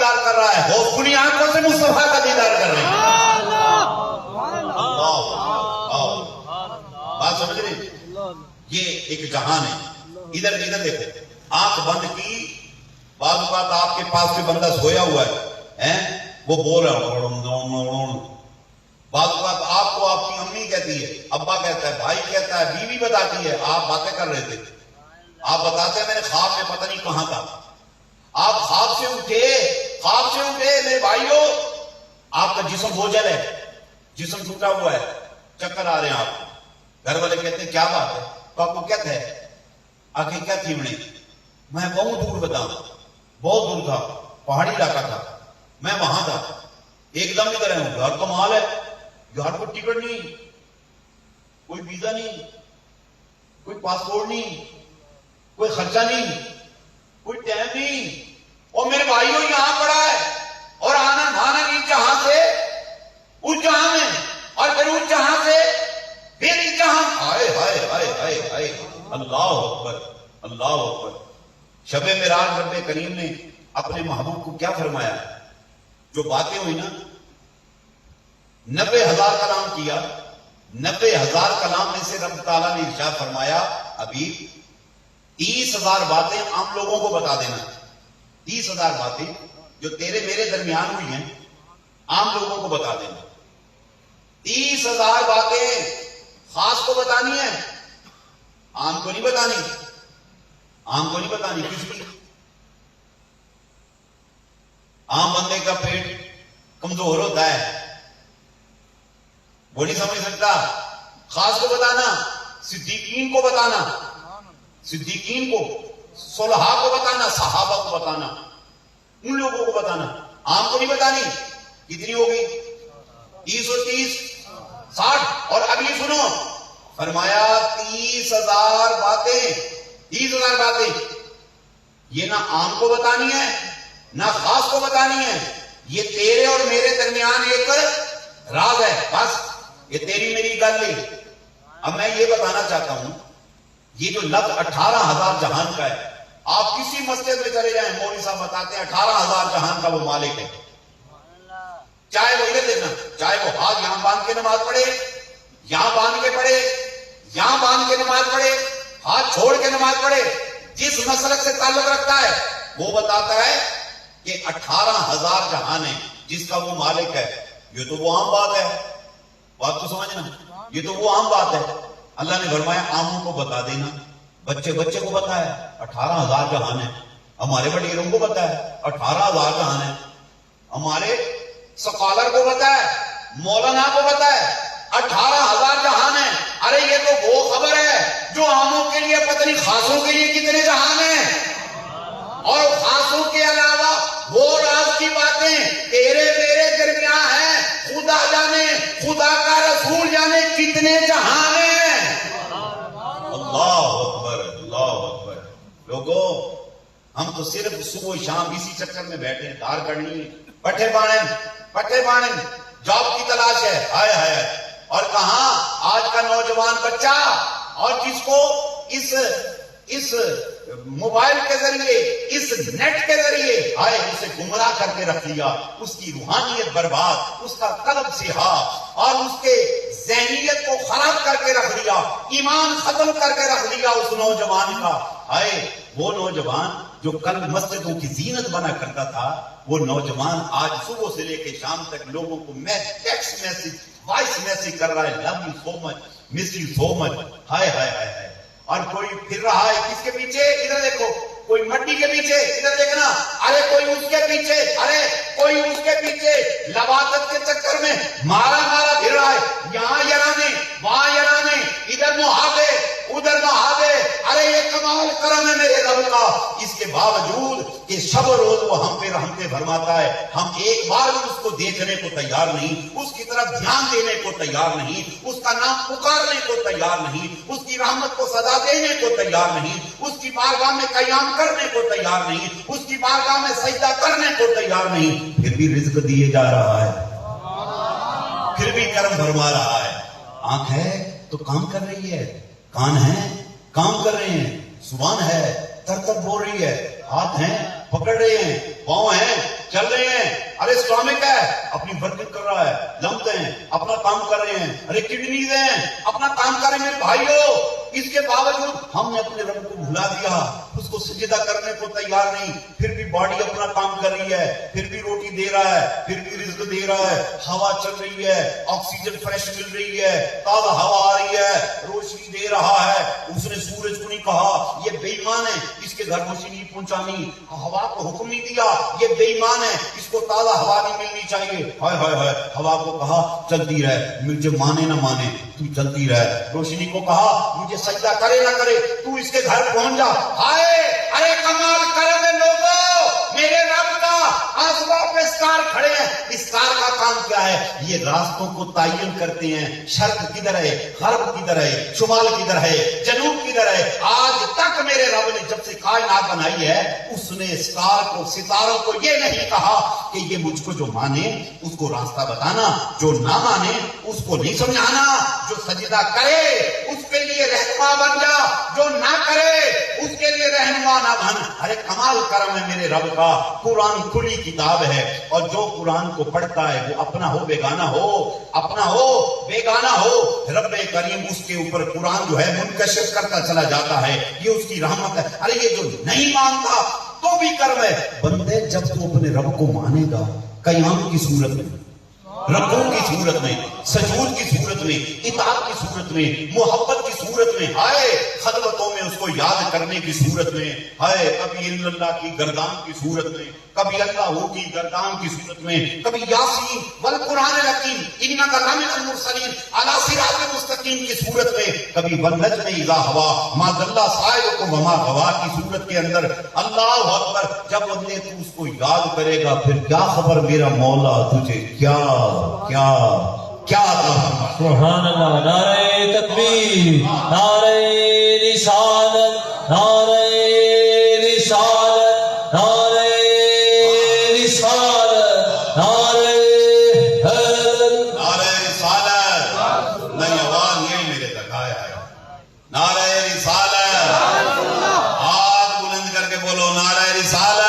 دیدار کر رہا ہے، وہ کھلی آنکھوں سے مصطفیٰ کا دیدار کر رہے ہیں۔ بات سمجھ رہے؟ یہ ایک جہان ہے۔ ادھر دیکھو، آنکھ بند کی، بعض اوقات آپ کے پاس کوئی بندہ سویا ہوا ہے، وہ بول رہا ہے، بعض اوقات آپ کو آپ کی امی کہتی ہے، ابا کہتا ہے، بھائی کہتا ہے، بیوی بتاتی ہے، آپ باتیں کر رہے تھے، آپ بتاتے ہیں میں نے خواب میں پتہ نہیں کہاں تھا، آپ خواب سے اٹھے میرے بھائیوں، آپ کا جسم بوجھل ہے، جسم ٹوٹا ہوا ہے، چکر آ رہے ہیں آپ کو، گھر والے کہتے ہیں کیا بات ہے، تو آپ کو کیا ہے آگے کیا تھی میں بہت دور بتاؤں، بہت دور تھا، پہاڑی علاقہ تھا، میں وہاں تھا، ایک دم ادھر ہوں، یار کمال ہے، یار کوئی ٹکٹ نہیں، کوئی ویزا نہیں، کوئی پاسپورٹ نہیں، کوئی خرچہ نہیں، کوئی ٹائم نہیں، اور میرے بھائیوں یہاں پڑا ہے، اور آنا مانا نہیں جہاں سے اس جہاں میں، اور پھر اس جہاں سے پھر اس جہاں، ہائے ہائے ہائے ہائے ہائے، اللہ اکبر اللہ اکبر۔ شب معراج رب کریم نے اپنے محبوب کو کیا فرمایا؟ جو باتیں ہوئی نا، 90,000 کلام کیا، 90,000 کلام میں سے رب تعالیٰ نے ارشاد فرمایا ابھی 30,000 باتیں عام لوگوں کو بتا دینا، 30,000 باتیں جو تیرے میرے درمیان ہوئی ہیں عام لوگوں کو بتا دینا، 30,000 باتیں خاص کو بتانی ہے، عام کو نہیں بتانی، عام کو نہیں بتانی، کس کی؟ عام بندے کا پیٹ کمزور ہوتا ہے، وہ نہیں سمجھ سکتا، خاص کو بتانا، صدیقین کو بتانا، صدیقین کو، صلحاء کو بتانا، صحابہ کو بتانا، ان لوگوں کو بتانا، عام کو نہیں بتانی۔ کتنی ہوگی؟ 30 60۔ اور اگلی سنو، فرمایا 30,000 باتیں، 30,000 باتیں یہ نہ عام کو بتانی ہے نہ خاص کو بتانی ہے، یہ تیرے اور میرے درمیان ایک راز ہے، بس یہ تیری میری گل نہیں۔ اب میں یہ بتانا چاہتا ہوں، یہ جو لفظ 18,000 جہان کا ہے، آپ کسی مسجد میں چلے جائیں، مولوی صاحب بتاتے ہیں 18,000 جہان کا وہ مالک ہے، چاہے وہ ادھر دیکھنا، چاہے وہ ہاتھ یہاں باندھ کے نماز پڑھے، یہاں باندھ کے پڑھے، یہاں باندھ کے نماز پڑھے، ہاتھ چھوڑ کے نماز پڑھے، جس مسلک سے تعلق رکھتا ہے وہ بتاتا ہے کہ 18,000 جہان ہے جس کا وہ مالک ہے۔ یہ تو وہ عام بات ہے، بات کو سمجھنا، یہ تو وہ عام بات ہے۔ اللہ نے فرمایا عاموں کو بتا دینا، بچے کو بتا ہے 18,000 جہان ہے، ہمارے وڈیروں کو بتا ہے 18,000 جہان ہے، ہمارے سکالر کو بتا ہے، مولانا کو بتا ہے 18,000 جہان ہے۔ ارے یہ تو وہ خبر ہے جو عاموں کے لیے پتہ نہیں خاصوں کے لیے کتنے جہان ہیں، اور خاصوں کے علاوہ وہ راز کی باتیں تیرے میرے درمیان ہیں، خدا جانے، خدا کا رسول جانے کتنے جہان ہیں۔ اللہ اکبر اللہ اکبر۔ لوگوں ہم تو صرف صبح شام اسی چکر میں بیٹھے ہیں، دھار کرنی ہے، پٹھے بانن جاب کی تلاش ہے، ہائے ہائے، اور کہاں آج کا نوجوان بچہ، اور جس کو اس موبائل کے ذریعے، اس نیٹ کے ذریعے آئے اسے گمراہ کر کے رکھ لیا، اس کی روحانیت برباد، اس کا قلب سیاہ، اور اس کے ذہنیت کو خراب کر کے رکھ لیا، ایمان ختم کر کے رکھ لیا اس نوجوان کا۔ آئے وہ نوجوان جو کل مسجدوں کی زینت بنا کرتا تھا، وہ نوجوان آج صبح سے لے کے شام تک لوگوں کو ٹیکسٹ میسج، وائس میسج کر رہا ہے، love you so much, miss you so مچ، ہائے ہائے ہائے ہائے۔ اور کوئی پھر رہا ہے کس کے پیچھے؟ ادھر دیکھو، کوئی مٹی کے پیچھے، ادھر دیکھنا، ارے کوئی اس کے پیچھے، ارے کوئی اس کے پیچھے لواطت کے چکر میں مارا پھر رہا ہے، یہاں یرانے، وہاں یرانے، ادھر محابے، ادھر محابے۔ ارے یہ کمال کرم ہے میرے رب کا، اس کے باوجود کہ شب و روز وہ ہم پہ فرماتا ہے، ہم ایک بار بھی اس کو دیکھنے کو تیار نہیں، اس کی طرف دھیان دینے کو تیار نہیں، اس کا نام پکارنے کو تیار نہیں، اس کی رحمت کو صدا دینے کو تیار نہیں، اس کی بارگاہ میں قیام کرنے کو تیار نہیں، اس کی بارگاہ میں سجدہ کرنے کو تیار نہیں، پھر بھی رزق دیے جا رہا ہے، پھر بھی کرم فرما رہا ہے۔ آنکھ ہے تو کام کر رہی ہے، کان ہے کام کر رہے ہیں، زبان ہے تر تر بول رہی ہے، ہاتھ ہیں پکڑ رہے ہیں، پاؤں ہیں چل رہے ہیں، ارے اسٹامک ہے اپنی ورکنگ کر رہا ہے، لمبs ہیں اپنا کام کر رہے ہیں، ارے کڈنیز ہیں اپنا کام کر رہے ہیں۔ میرے بھائیو، اس کے باوجود ہم نے اپنے رب کو بھلا دیا، اس کو سجدہ کرنے کو تیار نہیں، پھر بھی باڈی اپنا کام کر رہی ہے، پھر بھی روٹی دے رہا ہے، پھر بھی رزق دے رہا ہے، ہوا چل رہی ہے، آکسیجن فریش مل رہی ہے، تازہ ہوا آ رہی ہے، روشنی دے رہا ہے۔ اس نے سورج کو نہیں کہا یہ بے ایمان ہے، اس کے گھر روشنی نہیں پہنچانی، ہوا کو حکم نہیں دیا یہ بے ایمان ہے، اس کو تازہ ہوا نہیں ملنی چاہیے، ہائے ہائے ہائے، ہوا کو کہا چلتی رہ، مجھے مانے نہ مانے تو چلتی رہ، روشنی کو کہا مجھے سجدہ کرے نہ کرے تو اس کے گھر پہنچ جا۔ ہائے ارے کمال کرم ہے لوگوں، میرے رب کا آسمان پہ اسٹار کھڑے ہیں، اسٹار کا کام کیا ہے؟ یہ راستوں کو تعین کرتے ہیں، شرق کدھر ہے، غرب کدھر ہے، شمال کدھر ہے، جنوب کدھر ہے۔ آج تک میرے رب نے جب سے کائنات بنائی ہے، اس نے اسٹار کو، ستاروں کو یہ نہیں کہا کہ یہ مجھ کو جو مانے اس کو راستہ بتانا، جو نہ مانے اس کو نہیں سمجھانا، جو سجدہ کرے اس کے لیے رہنما بن جا، جو نہ کرے اس کے لیے رہنما نہ بن۔ ارے کمال کرم ہے میرے رب کا، قرآن کھلی کتاب ہے، اور جو قرآن کو پڑھتا ہے وہ اپنا ہو بیگانہ ہو، اپنا ہو بیگانہ ہو، رب کریم اس کے اوپر قرآن جو ہے منکشف کرتا چلا جاتا ہے، یہ اس کی رحمت ہے۔ ارے یہ جو نہیں مانتا تو بھی کرم ہے، بندے جب تو اپنے رب کو مانے گا قیام کی صورت میں، رکوع کی صورت میں، سجود کی صورت میں، اطاعت کی صورت میں، محبت کی صورت میں، ہائے خلوتوں میں اس کو یاد کرنے کی صورت میں، ہائے کبھی اللہ کی گردان کی صورت میں، کبھی اللہ کی گردان کی صورت میں، کبھی یاسین والقرآن الحکیم انک لمن المرسلین علی صراط مستقیم کی صورت میں، کبھی والنجم اذا ہوا ما ضل صاحبکم وما غوا کی صورت کے اندر۔ اللہ اکبر، جب بندے تو اس کو یاد کرے گا پھر کیا خبر میرا مولا تجھے کیا کیا کیا عطا۔ سبحان اللہ، نعرہ تکبیر، نعرہ رسالت، نعرہ رسالت، نعرہ رسالت، نعرہ حیدر، نعرہ رسالت، نہیں آواز یہ میرے تک آیا ہے، نعرہ رسالت، ہاتھ بلند کر کے بولو نعرہ رسالت،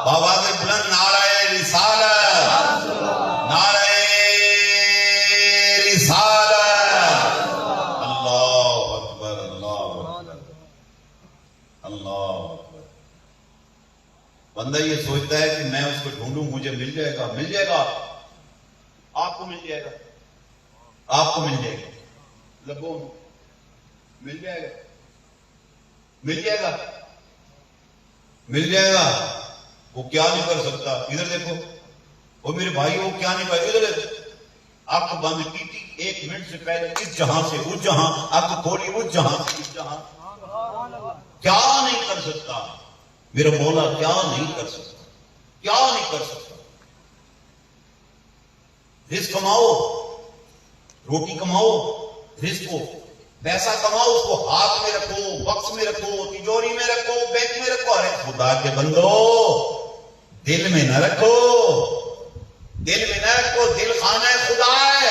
آواز بلند نعرہ رسالت، نعرہ رسالت، اللہ اکبر، اللہ اکبر، اللہ اکبر۔ بندہ یہ سوچتا ہے کہ میں اس کو ڈھونڈوں مجھے مل جائے گا، مل جائے گا، آپ کو مل جائے گا، آپ کو مل جائے گا، لبوں میں مل جائے گا، مل جائے گا، مل جائے گا۔ وہ کیا نہیں کر سکتا، ادھر دیکھو، وہ میرے بھائی وہ کیا نہیں کر، ادھر آپ کو بند کی تھی 1 منٹ سے پہلے، اس جہاں سے اس جہاں، آپ کو کھولی اس جہاں سے اس جہاں، کیا نہیں کر سکتا میرا مولا، کیا نہیں کر سکتا، کیا نہیں کر سکتا۔ رزق کماؤ، روٹی کماؤ، رزق کو پیسہ کماؤ، اس کو ہاتھ میں رکھو، بکس میں رکھو، تجوری میں رکھو، بینک میں رکھو، ارے خدا کے بندو دل میں نہ رکھو، دل میں نہ رکھو، دل خانہ خدا ہے۔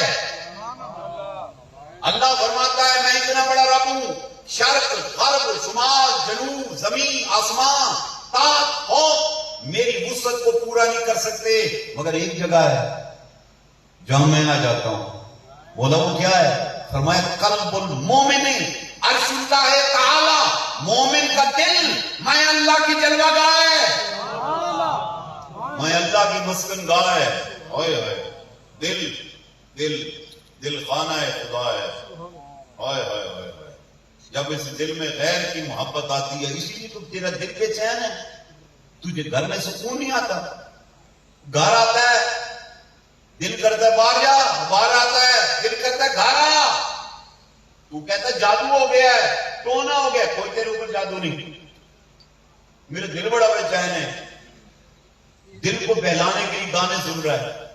اللہ فرماتا ہے میں اتنا بڑا رب ہوں، شرق غرب شمال جنوب زمین آسمان تحت فوق میری وسعت کو پورا نہیں کر سکتے، مگر ایک جگہ ہے جہاں میں آ جاتا ہوں، بولا وہ کیا ہے؟ فرمایا قلب المومن عرش اللہ تعالی، مومن کا دل میں اللہ کی جلوہ گاہ ہے، میں اللہ کی مسکن گاہ ہے، اوئے ہوئے دل دل دل خانہ خدا ہے، اوئے ہوئے ہوئے ہوئے۔ جب اس دل میں غیر کی محبت آتی ہے، اسی لیے تو تیرا دل بے چین ہے، تجھے گھر میں سکون نہیں آتا، گھر آتا ہے دل کرتا ہے باہر جا، باہر آتا ہے دل کرتا ہے گھر آ، تو کہتا ہے جادو ہو گیا ہے، ٹونا ہو گیا، کوئی تیرے اوپر جادو نہیں، میرا دل بڑا بے چین ہے، دل کو بہلانے کے لیے گانے سن رہا ہے،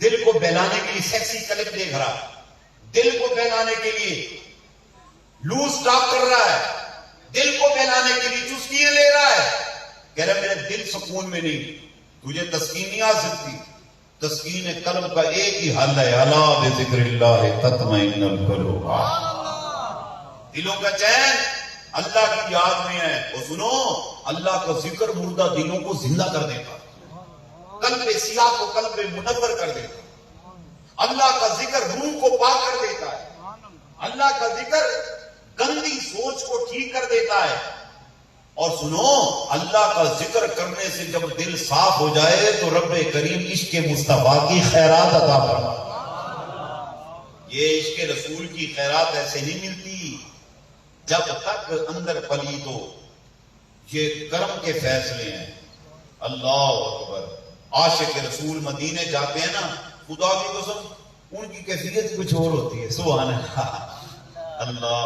دل کو بہلانے کے لیے سیکسی کلپ دیکھ رہا ہے، دل کو بہلانے کے لیے لوز ٹاک کر رہا ہے، دل کو بہلانے کے لیے چسکیاں لے رہا ہے، کہہ رہا میرا دل سکون میں نہیں، تجھے تسکین نہیں آ سکتی، تسکین قلب کا ایک ہی حل ہے، الا بذکر اللہ تطمئن القلوب، دلوں کا چین اللہ کی یاد میں ہے، اور سنو اللہ کا ذکر مردہ دلوں کو زندہ کر دیتا، قلب سیاہ کو قلب منور کر دیتا ہے. اللہ کا ذکر روح کو پاک کر دیتا ہے. اللہ کا ذکر گندی سوچ کو ٹھیک کر دیتا ہے. اور سنو، اللہ کا ذکر کرنے سے جب دل صاف ہو جائے تو رب کریم عشق مصطفیٰ کی خیرات عطا فرماتا ہے. یہ عشق رسول کی خیرات ایسے نہیں ملتی جب تک اندر پلیت ہو. یہ کرم کے فیصلے ہیں. اللہ اکبر. عاشق رسول مدینے جاتے ہیں نا، خدا کی قسم ان کی کیفیت کچھ اور ہوتی ہے. سبحان اللہ. اللہ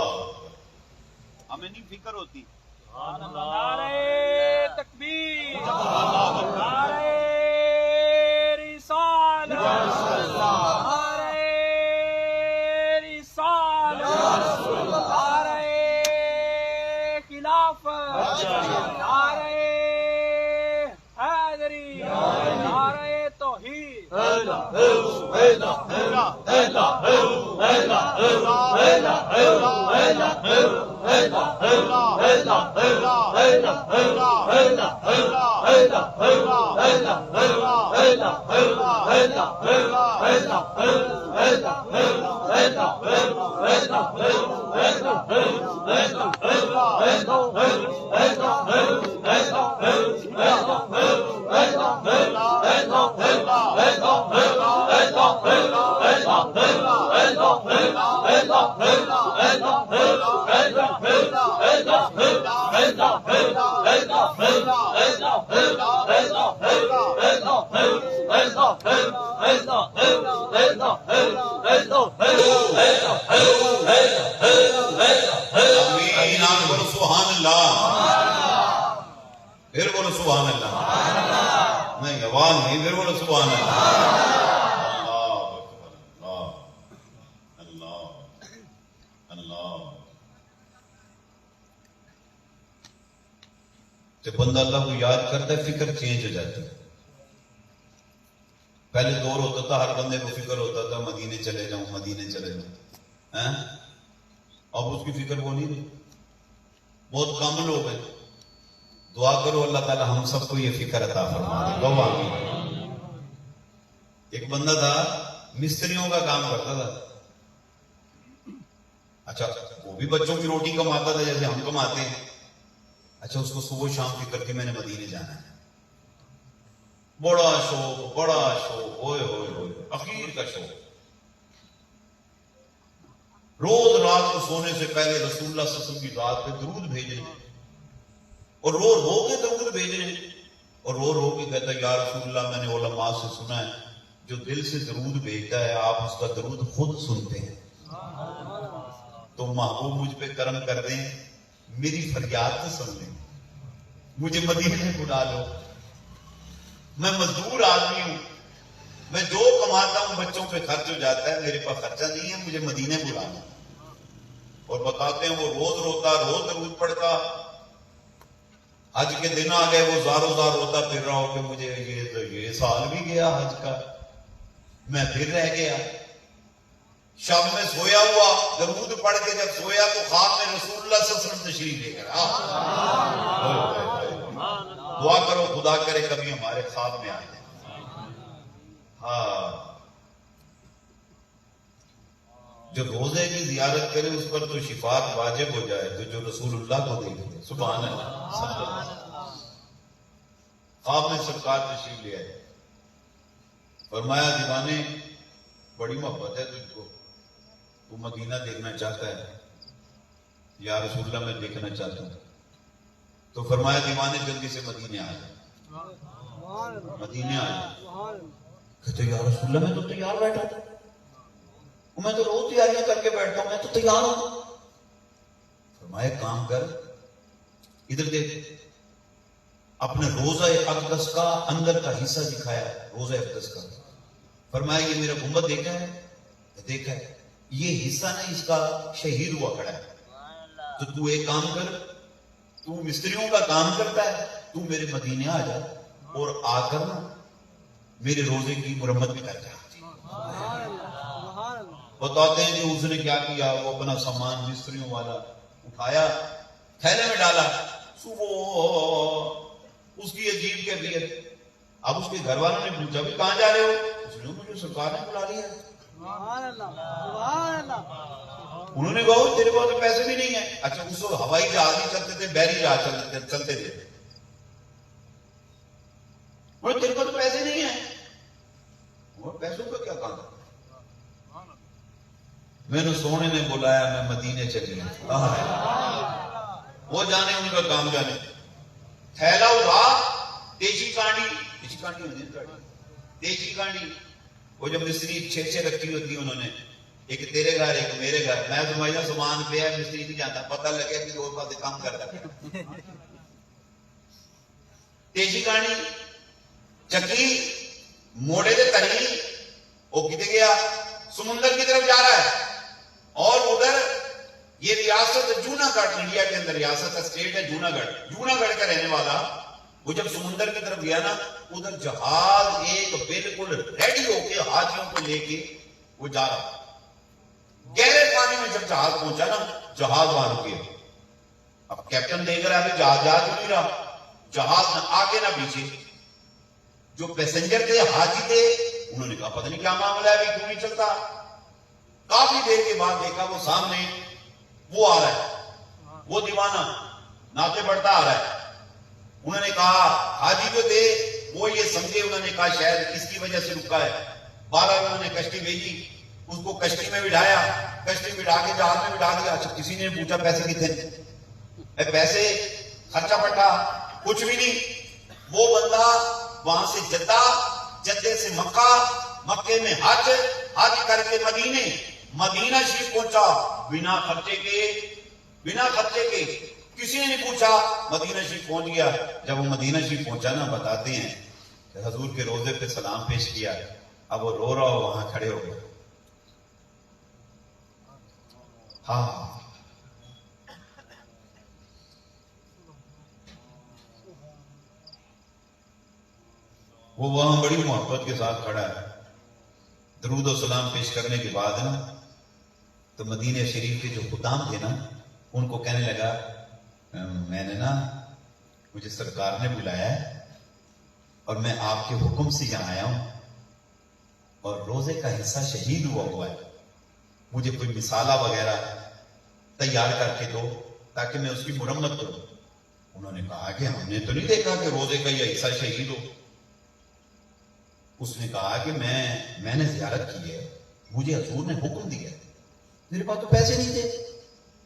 ہمیں نہیں فکر ہوتی. نعرہ تکبیر، نعرہ رسالت، نعرہ رسالت، نعرہ خلافت، نعرہ حیدری، نعرہ توحید. آمین. آپ بولو سبحان اللہ. پھر بولو سبحان اللہ. نہیں آواز نہیں. پھر بولو سبحان اللہ. اللہ اکبر. اللہ اللہ. جب بندہ اللہ کو یاد کرتا ہے فکر چینج ہو جاتی ہے. پہلے دور ہوتا تھا ہر بندے کو فکر ہوتا تھا مدینے چلے جاؤں مدینے چلے جاؤں. اب اس کی فکر وہ نہیں رہی. بہت کم لوگ ہیں. دعا کرو اللہ تعالی ہم سب کو یہ فکر عطا فرما دے. گو آمین. ایک بندہ تھا مستریوں کا کام کرتا تھا. اچھا وہ بھی بچوں کی روٹی کماتا تھا جیسے ہم کماتے ہیں. اچھا اس کو صبح شام فکر کے میں نے مدینے جانا ہے. بڑا شوق ہوئے اخیر کا شوق. روز رات کو سونے سے پہلے رسول اللہ صلی اللہ علیہ وسلم کی ذات پہ درود بھیجے اور رو کے درود بھیجے اور رو کے کہتا ہے یا رسول اللہ میں نے علماء سے سنا ہے جو دل سے درود بھیجتا ہے آپ اس کا درود خود سنتے ہیں. تو محبوب مجھ پہ کرم کر دیں میری فریاد تو سن لیں مجھے مدینے میں بلا لو. میں مزدور آدمی ہوں. میں جو کماتا ہوں بچوں پہ خرچ ہو جاتا ہے. میرے پاس خرچہ نہیں ہے. مجھے مدینے بلا لو. اور بتاتے ہیں وہ روز روتا روز درود پڑھتا. حج کے دن آ گئے وہ زاروں زار روتا پھر رہا ہو کہ مجھے یہ سال بھی گیا حج کا میں پھر رہ گیا. شب میں سویا ہوا درود پڑھ کے جب سویا تو خواب میں رسول اللہ صلی اللہ علیہ وسلم تشریف لے کر دعا کرو خدا کرے کبھی ہمارے خواب میں آ جائے. ہاں جو روزے کی زیارت کرے اس پر تو شفاعت واجب ہو جائے. تو جو رسول اللہ کو دیکھتے سبحان اللہ. خواب میں سرکار تشریف لے آئے. فرمایا دیوانے بڑی محبت ہے تجھ کو تو مدینہ دیکھنا چاہتا ہے. یا رسول اللہ میں دیکھنا چاہتا ہوں. تو فرمایا دیوانے جلدی سے مدینے آ جائے. مدینے آ جائے. کہتے یا رسول اللہ میں تو تیار بیٹھا تھا. میں تو روز تیاریاں کر کے بیٹھتا ہوں. میں تو تیار ہوں. فرمایا کام کر ادھر دیکھ. اپنے روزہ اقدس کا اندر کا حصہ دکھایا. روزہ اقدس کا. فرمایا یہ میرا گنبد دیکھا ہے. دیکھا ہے. یہ حصہ نہیں اس کا شہید ہوا کھڑا ہے. تو تو ایک کام کر. تو مستریوں کا کام کرتا ہے. تو میرے مدینے آ جا اور آ کر نا میرے روزے کی مرمت بھی کر جا. بتاتے ہیں کہ اس نے کیا کیا. وہ اپنا سامان مستریوں والا اٹھایا تھیلے میں ڈالا. صبح اس کی عجیب کیفیت. اب اس کے گھر والوں نے پوچھا بھی کہاں جا رہے ہو؟ اس نے مجھے سرکار نے بلا لیا. سبحان اللہ سبحان اللہ. انہوں نے کہا تیرے پاس تو پیسے بھی نہیں ہیں. اچھا اس وقت ہوائی جہاز نہیں چلتے تھے, بحری جہاز چلتے تھے. اور تیرے پاس تو پیسے نہیں ہیں. اور پیسوں کا کیا کام؟ میں نے سونے نے بلایا, میں مدینے چلی ہوں. وہ جانے ان کا کام جانے. تھیلا اٹھا, تیجی کانڈی وہ جب مستری 6 رکھی ہوتی انہوں نے, ایک تیرے گھر ایک میرے گھر. میں سمجھا سامان پہ ہے, مستری نہیں جانتا, پتہ لگے کہ اور پاس کام کرتا ہے. تیجی کانڈی چکی موڑے دے تری, وہ کدھر گیا؟ سمندر کی طرف جا رہا ہے. اور ادھر یہ ریاست جوناگڑھ, انڈیا کے اندر ریاست اسٹیٹ ہے جوناگڑھ کا رہنے والا. وہ جب سمندر کی طرف گیا نا, ادھر جہاز ایک بالکل ریڈی ہو کے حاجیوں کو لے کے وہ جا رہا. گہرے پانی میں جب جہاز پہنچا نا, جہاز وہاں رکے. اب کیپٹن دیکھ رہا ہے جہاز جا کیوں نہیں رہا, جہاز نہ آگے نہ پیچھے. جو پیسنجر تھے, حاجی تھے, انہوں نے کہا پتہ نہیں کیا معاملہ ہے, کیوں نہیں چلتا. کافی دیر کے بعد دیکھا وہ سامنے وہ آ رہا ہے, وہ دیوانہ ناطے بڑھتا آ رہا ہے. انہوں نے کہا, حاجی جو تھے وہ یہ سمجھے, انہوں نے کہا شاید اس کی وجہ سے رکا ہے. بارہ انہوں نے کشتی بھیجی, اس کو کشتی میں بٹھایا, کشتی بٹھا کے جہاز میں بٹھا دیا. اچھا کسی نے پوچھا پیسے کتنے؟ پیسے خرچہ پٹا کچھ بھی نہیں. وہ بندہ وہاں سے جدے سے مکہ, مکے میں حج کر کے مدینہ شریف پہنچا بنا خرچے کے. کسی نے نہیں پوچھا, مدینہ شریف پہنچ گیا. جب وہ مدینہ شریف پہنچا نا, بتاتے ہیں کہ حضور کے روضے پہ سلام پیش کیا. اب وہ رو رہا ہو, وہاں کھڑے ہو گئے. ہاں وہ وہاں بڑی محبت کے ساتھ کھڑا ہے. درود و سلام پیش کرنے کے بعد نا, تو مدینہ شریف کے جو خدام تھے نا, ان کو کہنے لگا, میں نے نا, مجھے سرکار نے بلایا ہے اور میں آپ کے حکم سے یہاں آیا ہوں, اور روزے کا حصہ شہید ہوا ہے. مجھے کوئی مثالہ وغیرہ تیار کر کے دو تاکہ میں اس کی مرمت کروں. انہوں نے کہا کہ ہم نے تو نہیں دیکھا کہ روزے کا یہ حصہ شہید ہو. اس نے کہا کہ میں نے زیارت کی ہے, مجھے حضور نے حکم دیا ہے, میرے پاس تو پیسے نہیں تھے,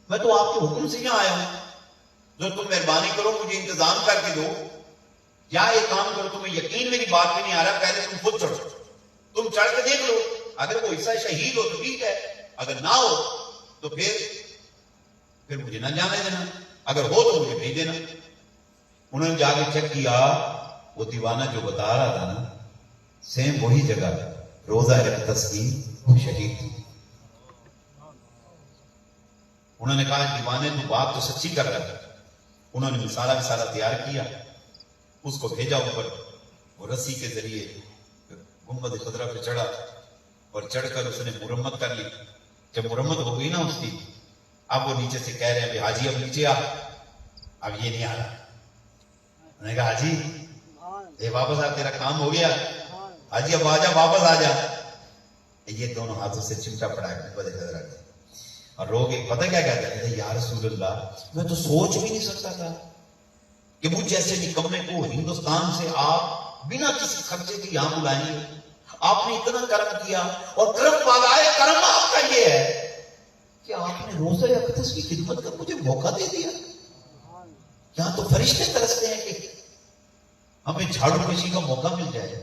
میں تو آپ کے حکم سے یہاں آیا ہوں. جو تم مہربانی کرو مجھے انتظام کر کے دو, یا ایک کام کرو, تمہیں یقین میری بات میں نہیں آ رہا, پہلے تم خود چڑھو, تم چڑھ کے دیکھ لو. اگر وہ حصہ شہید ہو تو ٹھیک ہے, اگر نہ ہو تو پھر مجھے نہ جانے دینا, اگر ہو تو مجھے بھیج دینا. انہوں نے جا کے چیک کیا, وہ دیوانہ جو بتا رہا تھا نا, سیم وہی جگہ روزہ اقدس کی وہ شہید تھی. انہوں نے کہا دیوانے تو بات تو سچی کر رہا تھا. انہوں نے مثالہ تیار کیا, اس کو بھیجا اوپر. وہ رسی کے ذریعے گنبد خضرا پہ چڑھا, اور چڑھ کر اس نے مرمت کر لی. جب مرمت ہو گئی نا اس کی, اب وہ نیچے سے کہہ رہے ہیں حاجی اب نیچے آ. اب یہ نہیں آ رہا. انہوں نے کہا حاجی اے واپس آ, تیرا کام ہو گیا, حاجی اب آجا, واپس آ جا. یہ دونوں ہاتھوں سے چمٹا پڑا ہے گنبد خضرا کے, اور رو کے پتہ کیا کہتا ہے, یا رسول اللہ, میں تو سوچ بھی نہیں سکتا تھا کہ مجھ جیسے نکمے کو ہندوستان سے آپ بنا کسی خرچے کے یہاں بلائیں گے. آپ نے اتنا کرم کیا, اور کرم والا ہے, کرم آپ کا یہ ہے کہ آپ نے روزہ اقدس کی خدمت کا مجھے موقع دے دیا. یہاں تو فرشتے ترستے ہیں کہ ہمیں جھاڑو کشی کا موقع مل جائے,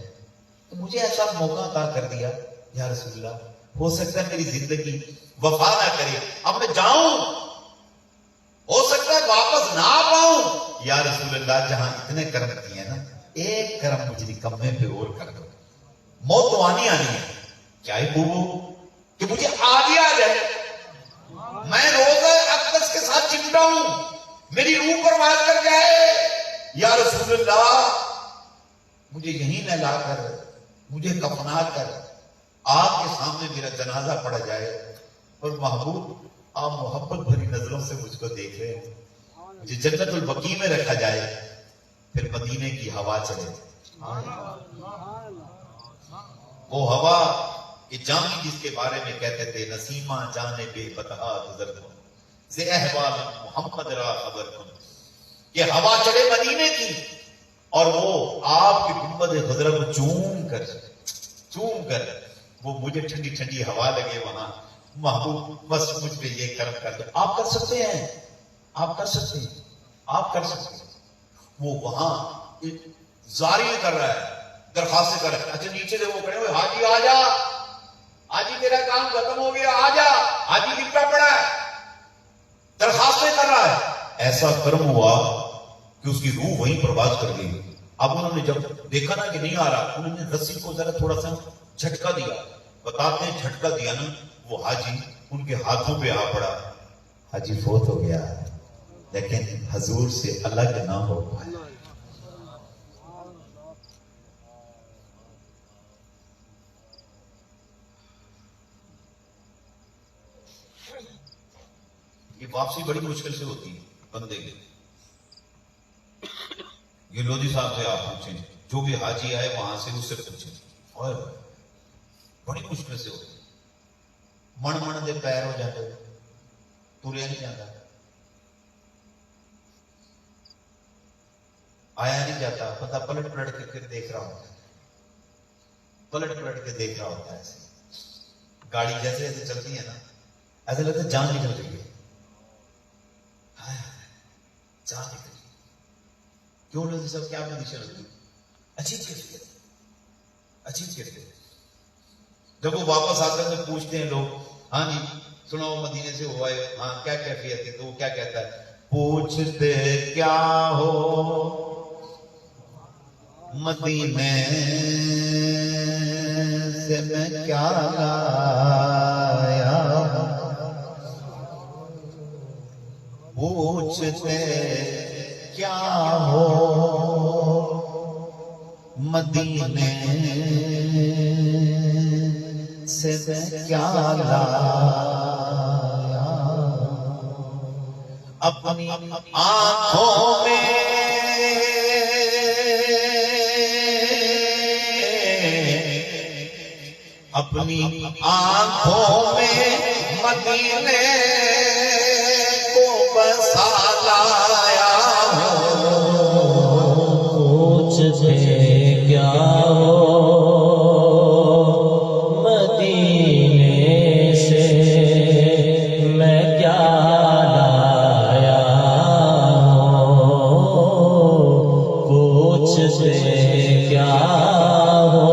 تو مجھے ایسا موقع عطا کر دیا. یا رسول اللہ, ہو سکتا ہے میری زندگی وفا نہ کرے, اب میں جاؤں, ہو سکتا ہے واپس نہ آ پاؤں. یا رسول اللہ, جہاں اتنے کرم کیے نا, ایک کرم مجھے نکمے پہ اور کر دو. موت تو آنی ہے, کیا ہے بوبو کہ مجھے آج ہی آ جائے, میں روزہ اقدس کے ساتھ چمٹا ہوں, میری روح پرواز کر جائے. یا رسول اللہ, مجھے یہیں نہلا کر, مجھے کفنا کر آپ کے سامنے میرا جنازہ پڑا جائے, اور محبوب آپ محبت بھری نظروں سے مجھ کو دیکھ رہے ہیں, مجھے جنت البقیع میں رکھا جائے, پھر مدینے کی ہوا چلے, وہ ہوا کہ جانی جس کے بارے میں کہتے تھے نسیمہ جانے بے بتہا گزر کن زی احوال محمد را خبر کن، کہ ہوا چلے مدینے کی اور وہ آپ کی گنبد خضرا کو چوم کر وہ مجھے ٹھنڈی ٹھنڈی ہوا لگے وہاں، محبوب بس مجھ پہ یہ کرم کر دو۔ آپ کر سکتے ہیں، آپ کر سکتے ہیں، آپ کر سکتے ہیں۔ وہ وہاں زاری کر رہا ہے، درخواستیں کر رہا ہے۔ اچھا نیچے سے وہ کہے ہوئے حاجی آ جا، حاجی تیرا کام ختم ہو گیا، آ جا، حاجی لپٹا پڑا ہے، درخواستیں کر رہا ہے۔ ایسا کرم ہوا کہ اس کی روح وہیں پرواز کر گئی۔ اب انہوں نے جب دیکھا نا کہ نہیں آ رہا، انہوں نے رسی کو ذرا تھوڑا سا جھٹکا دیا، بتاتے ہیں جھٹکا دیا نا، وہ حاجی ان کے ہاتھوں پہ آ پڑا۔ حاجی فوت ہو گیا لیکن حضور سے الگ نہ ہو پائے۔ یہ واپسی بڑی مشکل سے ہوتی ہے بندے کی۔ یہ لودھی صاحب سے آپ پوچھیں، جو بھی حاجی آئے وہاں سے اس سے پوچھیں، اور بڑی مشکل سے ہوتی ہے۔ من دے پیر ہو جاتے، تریا نہیں جاتا، آیا نہیں جاتا، پتا پلٹ کے دیکھ رہا ہوتا ہے، پلٹ کے دیکھ رہا ہوتا ہے۔ ایسے گاڑی جیسے ایسے چلتی ہے نا، ایسا لگتا ہے جان نکل رہی ہے، جان نکل رہی ہے۔ کیوں لوگ سب کیا اندیشہ لگتی؟ عجیب کیفیت، عجیب کیفیت۔ جب وہ واپس آتے ہیں تو پوچھتے ہیں لوگ، ہاں جی سناؤ مدینے سے ہوا ہے، ہاں کیا کیفیت ہے؟ تو وہ کیا کہتا ہے؟ پوچھتے کیا ہو مدینے سے میں کیا لایا، پوچھتے کیا ہو مدینے سے میں کیا لایا، اپنی آنکھوں میں اپنی آنکھوں میں مدینے کو بسا لایا ہوں۔ پوچھتے کیا ہو مدینے سے میں کیا لایا ہوں، پوچھتے کیا ہو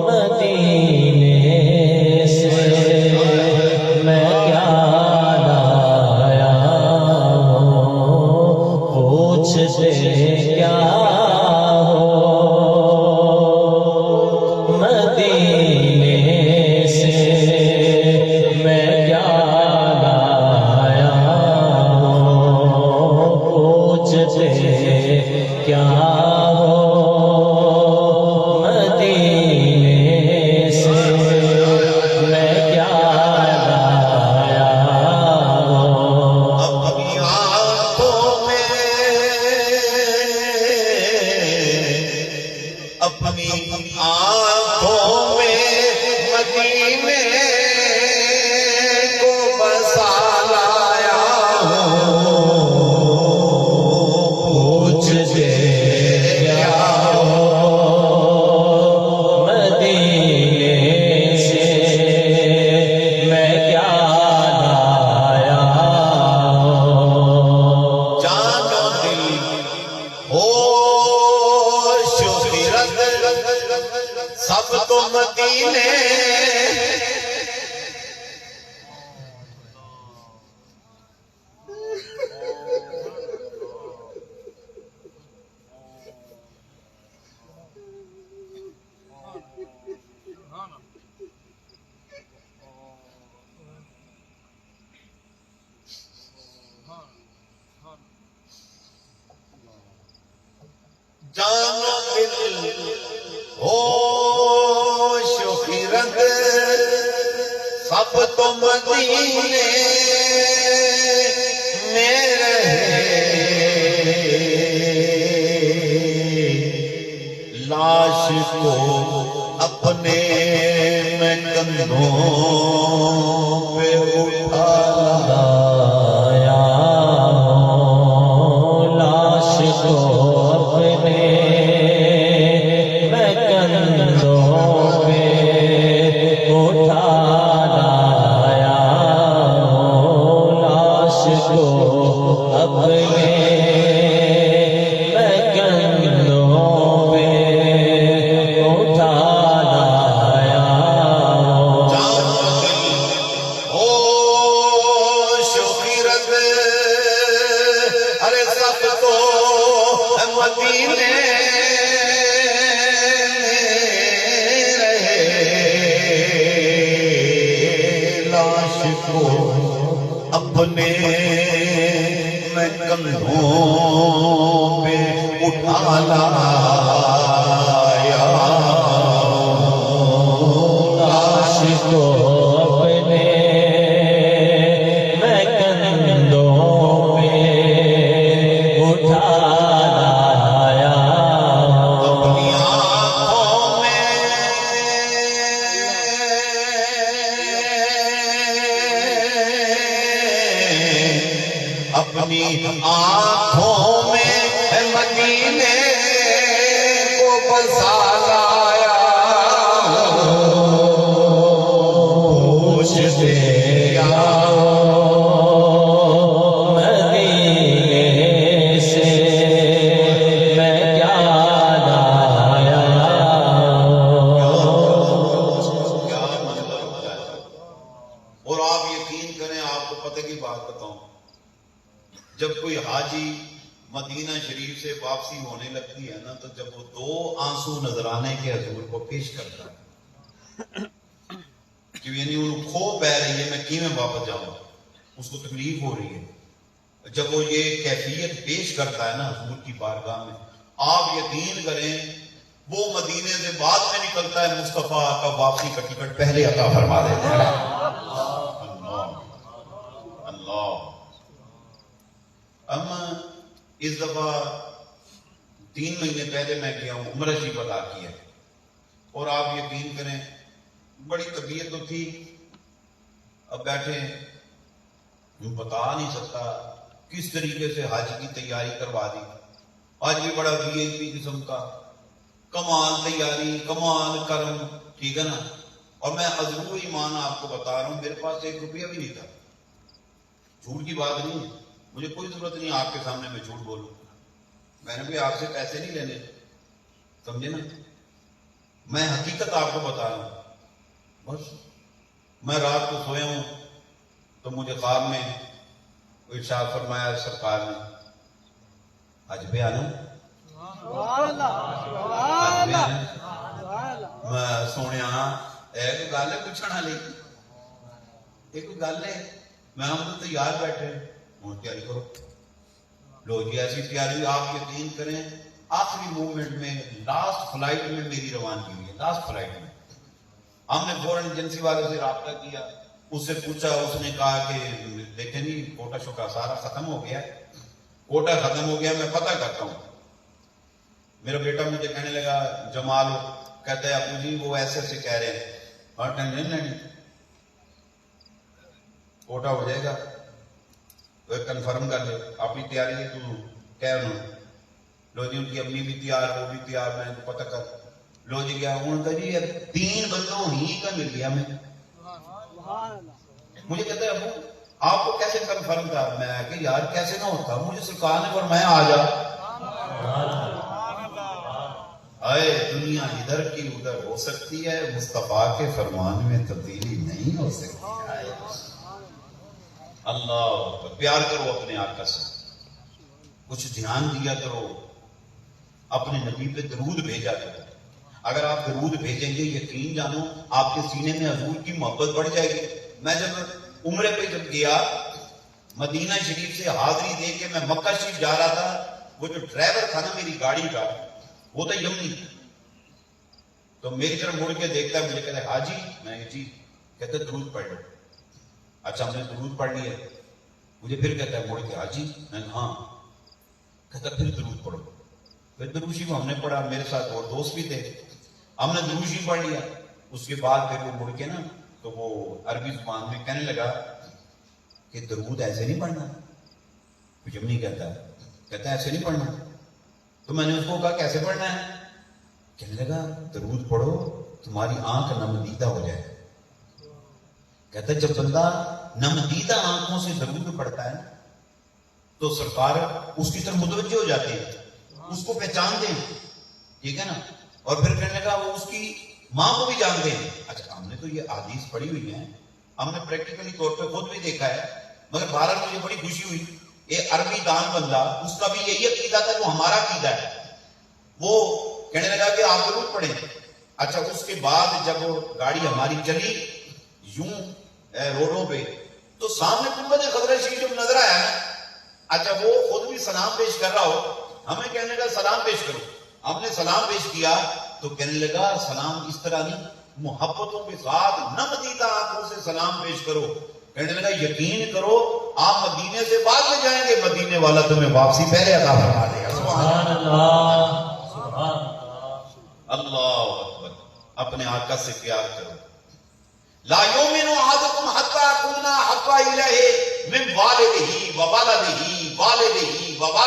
مدینے سے میں کیا لایا ہوں، پوچھتے کیا ہو مدینے سے میں کیا لایا ہوں، پوچھتے کیا ہو مدینے سے میں کیا لایا ہوں۔ اپنی آنکھوں میں اپنی آنکھوں میں مدینے کو بسا لایا ہوں، پوچھتے کیا ہو مدینے سے میں کیا لایا ہوں، جان و دل ہوش و خرد سب تو مدینے، جان و دل ہوش و خرد سب تو مدینے میں رہے، مدینے رہے لاش کو اپنے میں کندھوں پہ اٹھا لایا لاش کو اپنے میں کندھوں پہ اٹھا لایا اپنی آنکھوں میں اپنی آنکھوں میں مدینے کو بسا لایا ہوش سے آؤ مدینے سے میں کیا لایا کیا منظر ہوتا ہے. اور آپ یقین کریں آپ کو پتہ کی بات بتاؤں جب کوئی حاجی مدینہ شریف سے واپسی ہونے لگتی ہے نا تو جب وہ 2 آنسو نظرانے کے حضور کو پیش کرتا ہے کہ یعنی ان کھو بہ رہی ہے میں کیویں واپس جاؤں اس کو تکلیف ہو رہی ہے جب وہ یہ کیفیت پیش کرتا ہے نا حضور کی بارگاہ میں آپ یقین کریں وہ مدینے سے بعد میں نکلتا ہے مصطفیٰ کا واپسی کا ٹکٹ پہلے عطا فرما دیتے ہیں اللہ اللہ. اس دفعہ 3 مہینے پہلے میں گیا ہوں عمرہ شریف ادا کیا اور آپ یقین کریں بڑی طبیعت تو تھی اب بیٹھے بتا نہیں سکتا کس طریقے سے حج کی تیاری کروا دی آج بھی بڑا VIP قسم کا کمال تیاری کمال کرم ٹھیک ہے نا اور میں عزم ایمان آپ کو بتا رہا ہوں میرے پاس 1 روپیہ بھی نہیں تھا جھوٹ کی بات نہیں ہے مجھے کوئی ضرورت نہیں آپ کے سامنے میں جھوٹ بولوں میں نے بھی آپ سے پیسے نہیں لینے سمجھے نا میں حقیقت آپ کو بتا رہا ہوں بس میں رات کو سویا ہوں تو مجھے خواب میں ارشاد فرمایا سرکار نے حج پہ آنا سبحان اللہ سبحان اللہ سبحان اللہ میں سونے ایک گل ہے پوچھنے والی ایک گل ہے میں ہم تو تیار بیٹھے ہوں تیاری کرو لو جی ایسی تیاری آپ یقین کریں آخری مومنٹ میں لاسٹ فلائٹ میں میری روانگی ہوئی ہے لاسٹ فلائٹ میں ہم نے فوراً ایجنسی والے سے رابطہ کیا اس سے پوچھا اس نے کہا کہ دیکھیں جی کوٹا شوٹا سارا ختم ہو گیا کوٹا ختم ہو گیا میں پتہ کرتا ہوں میرا بیٹا مجھے کہنے لگا جمال کہتا ہے ابو جی وہ ایسے ایسے کہہ رہے ہیں اور ٹینشن نہیں کوٹا ہو جائے گا کنفرم کر لے اپنی تیاری ہے تو کہہ انہوں لو جی ان کی امی بھی تیار وہ بھی تیار میں پتہ کر لو جی کیا انہوں نے جی 3 بندوں ہی کا مل گیا میں سبحان اللہ مجھے کہتا ہے ابو آپ کو کیسے کنفرم تھا میں کہ یار کیسے نہ ہوتا مجھے سرکار نے فرمایا آ جا آئے دنیا ادھر کی ادھر ہو سکتی ہے مصطفیٰ کے فرمان میں تبدیلی نہیں ہو سکتی آئے اللہ پیار کرو اپنے آقا سے کچھ دھیان دیا کرو اپنے نبی پہ درود بھیجا کرو اگر آپ درود بھیجیں گے یقین جانو آپ کے سینے میں حضور کی محبت بڑھ جائے گی میں جب عمرے پہ جب گیا مدینہ شریف سے حاضری دے کے میں مکہ شریف جا رہا تھا وہ جو ڈرائیور تھا نا میری گاڑی کا وہ تو یمنی تو میری طرف مڑ کے دیکھتا ہے مجھے کہتا ہے حاجی میں جی کہتا ہے درود پڑھ لو اچھا ہم نے درود پڑھ لیا مجھے پھر کہتا ہے مڑ کے حاجی میں ہاں کہتا پھر درود پڑھو پھر درود شریف ہم نے پڑھا میرے ساتھ اور دوست بھی تھے ہم نے درود شریف پڑھ لیا اس کے بعد پھر وہ مڑ کے نا تو وہ عربی زبان میں کہنے لگا کہ درود ایسے نہیں پڑھنا کچھ نہیں کہتا ہے ایسے نہیں پڑھنا تو میں نے اس کو کہا کیسے پڑھنا ہے کہنے لگا درود پڑھو تمہاری آنکھ نمدیدہ ہو جائے کہتا ہے جب بندہ نمدیدہ آنکھوں سے درود پڑھتا ہے تو سرکار اس کی طرف متوجہ ہو جاتے ہیں اس کو پہچانتے ہیں ٹھیک ہے نا اور پھر کہنے لگا وہ اس کی ماں کو بھی جانتے ہیں اچھا ہم نے تو یہ احادیث پڑھی ہوئی ہیں ہم نے پریکٹیکلی طور پہ خود بھی دیکھا ہے مگر بہرحال مجھے بڑی خوشی ہوئی یہ عربی دان بندہ، اس کا بھی یہی عقیدہ تھا جو ہمارا عقیدہ ہے. وہ کہنے لگا کہ آپ ضرور پڑھیں. اچھا اس کے بعد جب گاڑی ہماری چلی یوں روڈوں پہ تو سامنے گنبد خضرہ شریف جب نظر آیا نا، اچھا وہ خود بھی سلام پیش کر رہا ہو، ہمیں کہنے لگا سلام پیش کرو. ہم نے سلام پیش کیا تو کہنے لگا سلام اس طرح نہیں، محبتوں کے ساتھ نمدیدہ آنکھوں سے سلام پیش کرو. کہنے لگا یقین کرو آپ مدینے سے بعد میں جائیں گے، مدینے والا تمہیں واپسی پہلے عطا فرما دے گا. سبحان اللہ، سبحان اللہ. اللہ اکبر. اپنے آقا سے پیار کرو. لا یؤمن احدکم حتی اکون احب الیہ من والدہ وولدہ والدہ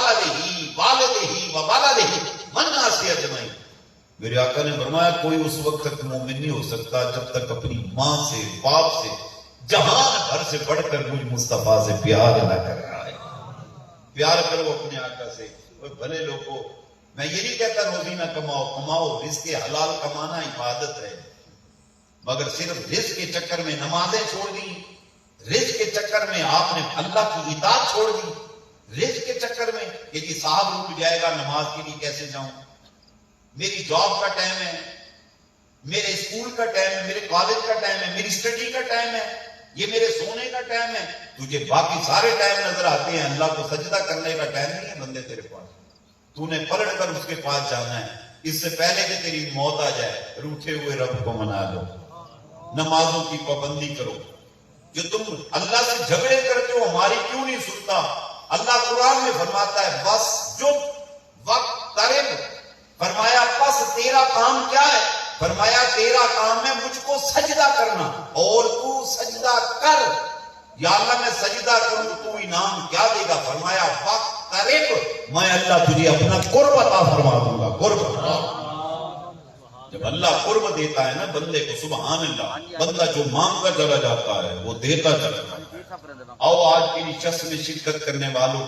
وولدہ والدہ وولدہ والناس اجمعین. میرے آقا نے فرمایا کوئی اس وقت تک مومن نہیں ہو سکتا جب تک اپنی ماں سے، باپ سے، جہان بھر سے بڑھ کر مجھ مصطفیٰ سے پیار نہ کر رہا ہے. پیار کرو اپنے آقا سے. بھلے لوگوں، میں یہ نہیں کہتا روزی نہ کماؤ، کماؤ، رزق حلال کمانا عبادت ہے، مگر صرف رزق کے چکر میں نمازیں چھوڑ دی، رزق کے چکر میں آپ نے اللہ کی اطاعت چھوڑ دی، رزق کے چکر میں کہ جی صاحب رک جائے گا نماز کے لیے کیسے جاؤں، میری جاب کا ٹائم ہے، میرے اسکول کا ٹائم ہے، میرے کالج کا ٹائم ہے، میری اسٹڈی کا ٹائم ہے، یہ میرے سونے کا ٹائم ہے. تجھے باقی سارے ٹائم نظر آتے ہیں، اللہ کو سجدہ کرنے کا ٹائم نہیں ہے بندے تیرے پاس. تو نے پلٹ کر اس کے پاس جانا ہے. اس سے پہلے کہ تیری موت آ جائے روٹھے ہوئے رب کو منا لو، نمازوں کی پابندی کرو. جو تم اللہ سے جھگڑے کرتے ہو ہماری کیوں نہیں سنتا؟ اللہ قرآن میں فرماتا ہے بس جو وقت قریب، فرمایا بس تیرا کام کیا ہے؟ فرمایا تیرا کام ہے مجھ کو سجدہ کرنا، اور تو سجدہ کر. یا اللہ میں سجدہ کروں تو انعام کیا دے گا؟ فرمایا وقت قریب میں اللہ تجھے اپنا قرب عطا فرما دوں گا. قرب. جب اللہ قرب دیتا ہے نا بندے کو، سبحان اللہ، بندہ جو مانگتا چلا جاتا ہے وہ دیتا چلا جاتا ہے. آؤ آج کی نشست میں شرکت کرنے والوں،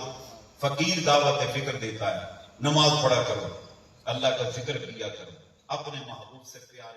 فقیر دعوت فکر دیتا ہے. نماز پڑھا کرو، اللہ کا ذکر کیا کرو، اپنے محبوب سے پیار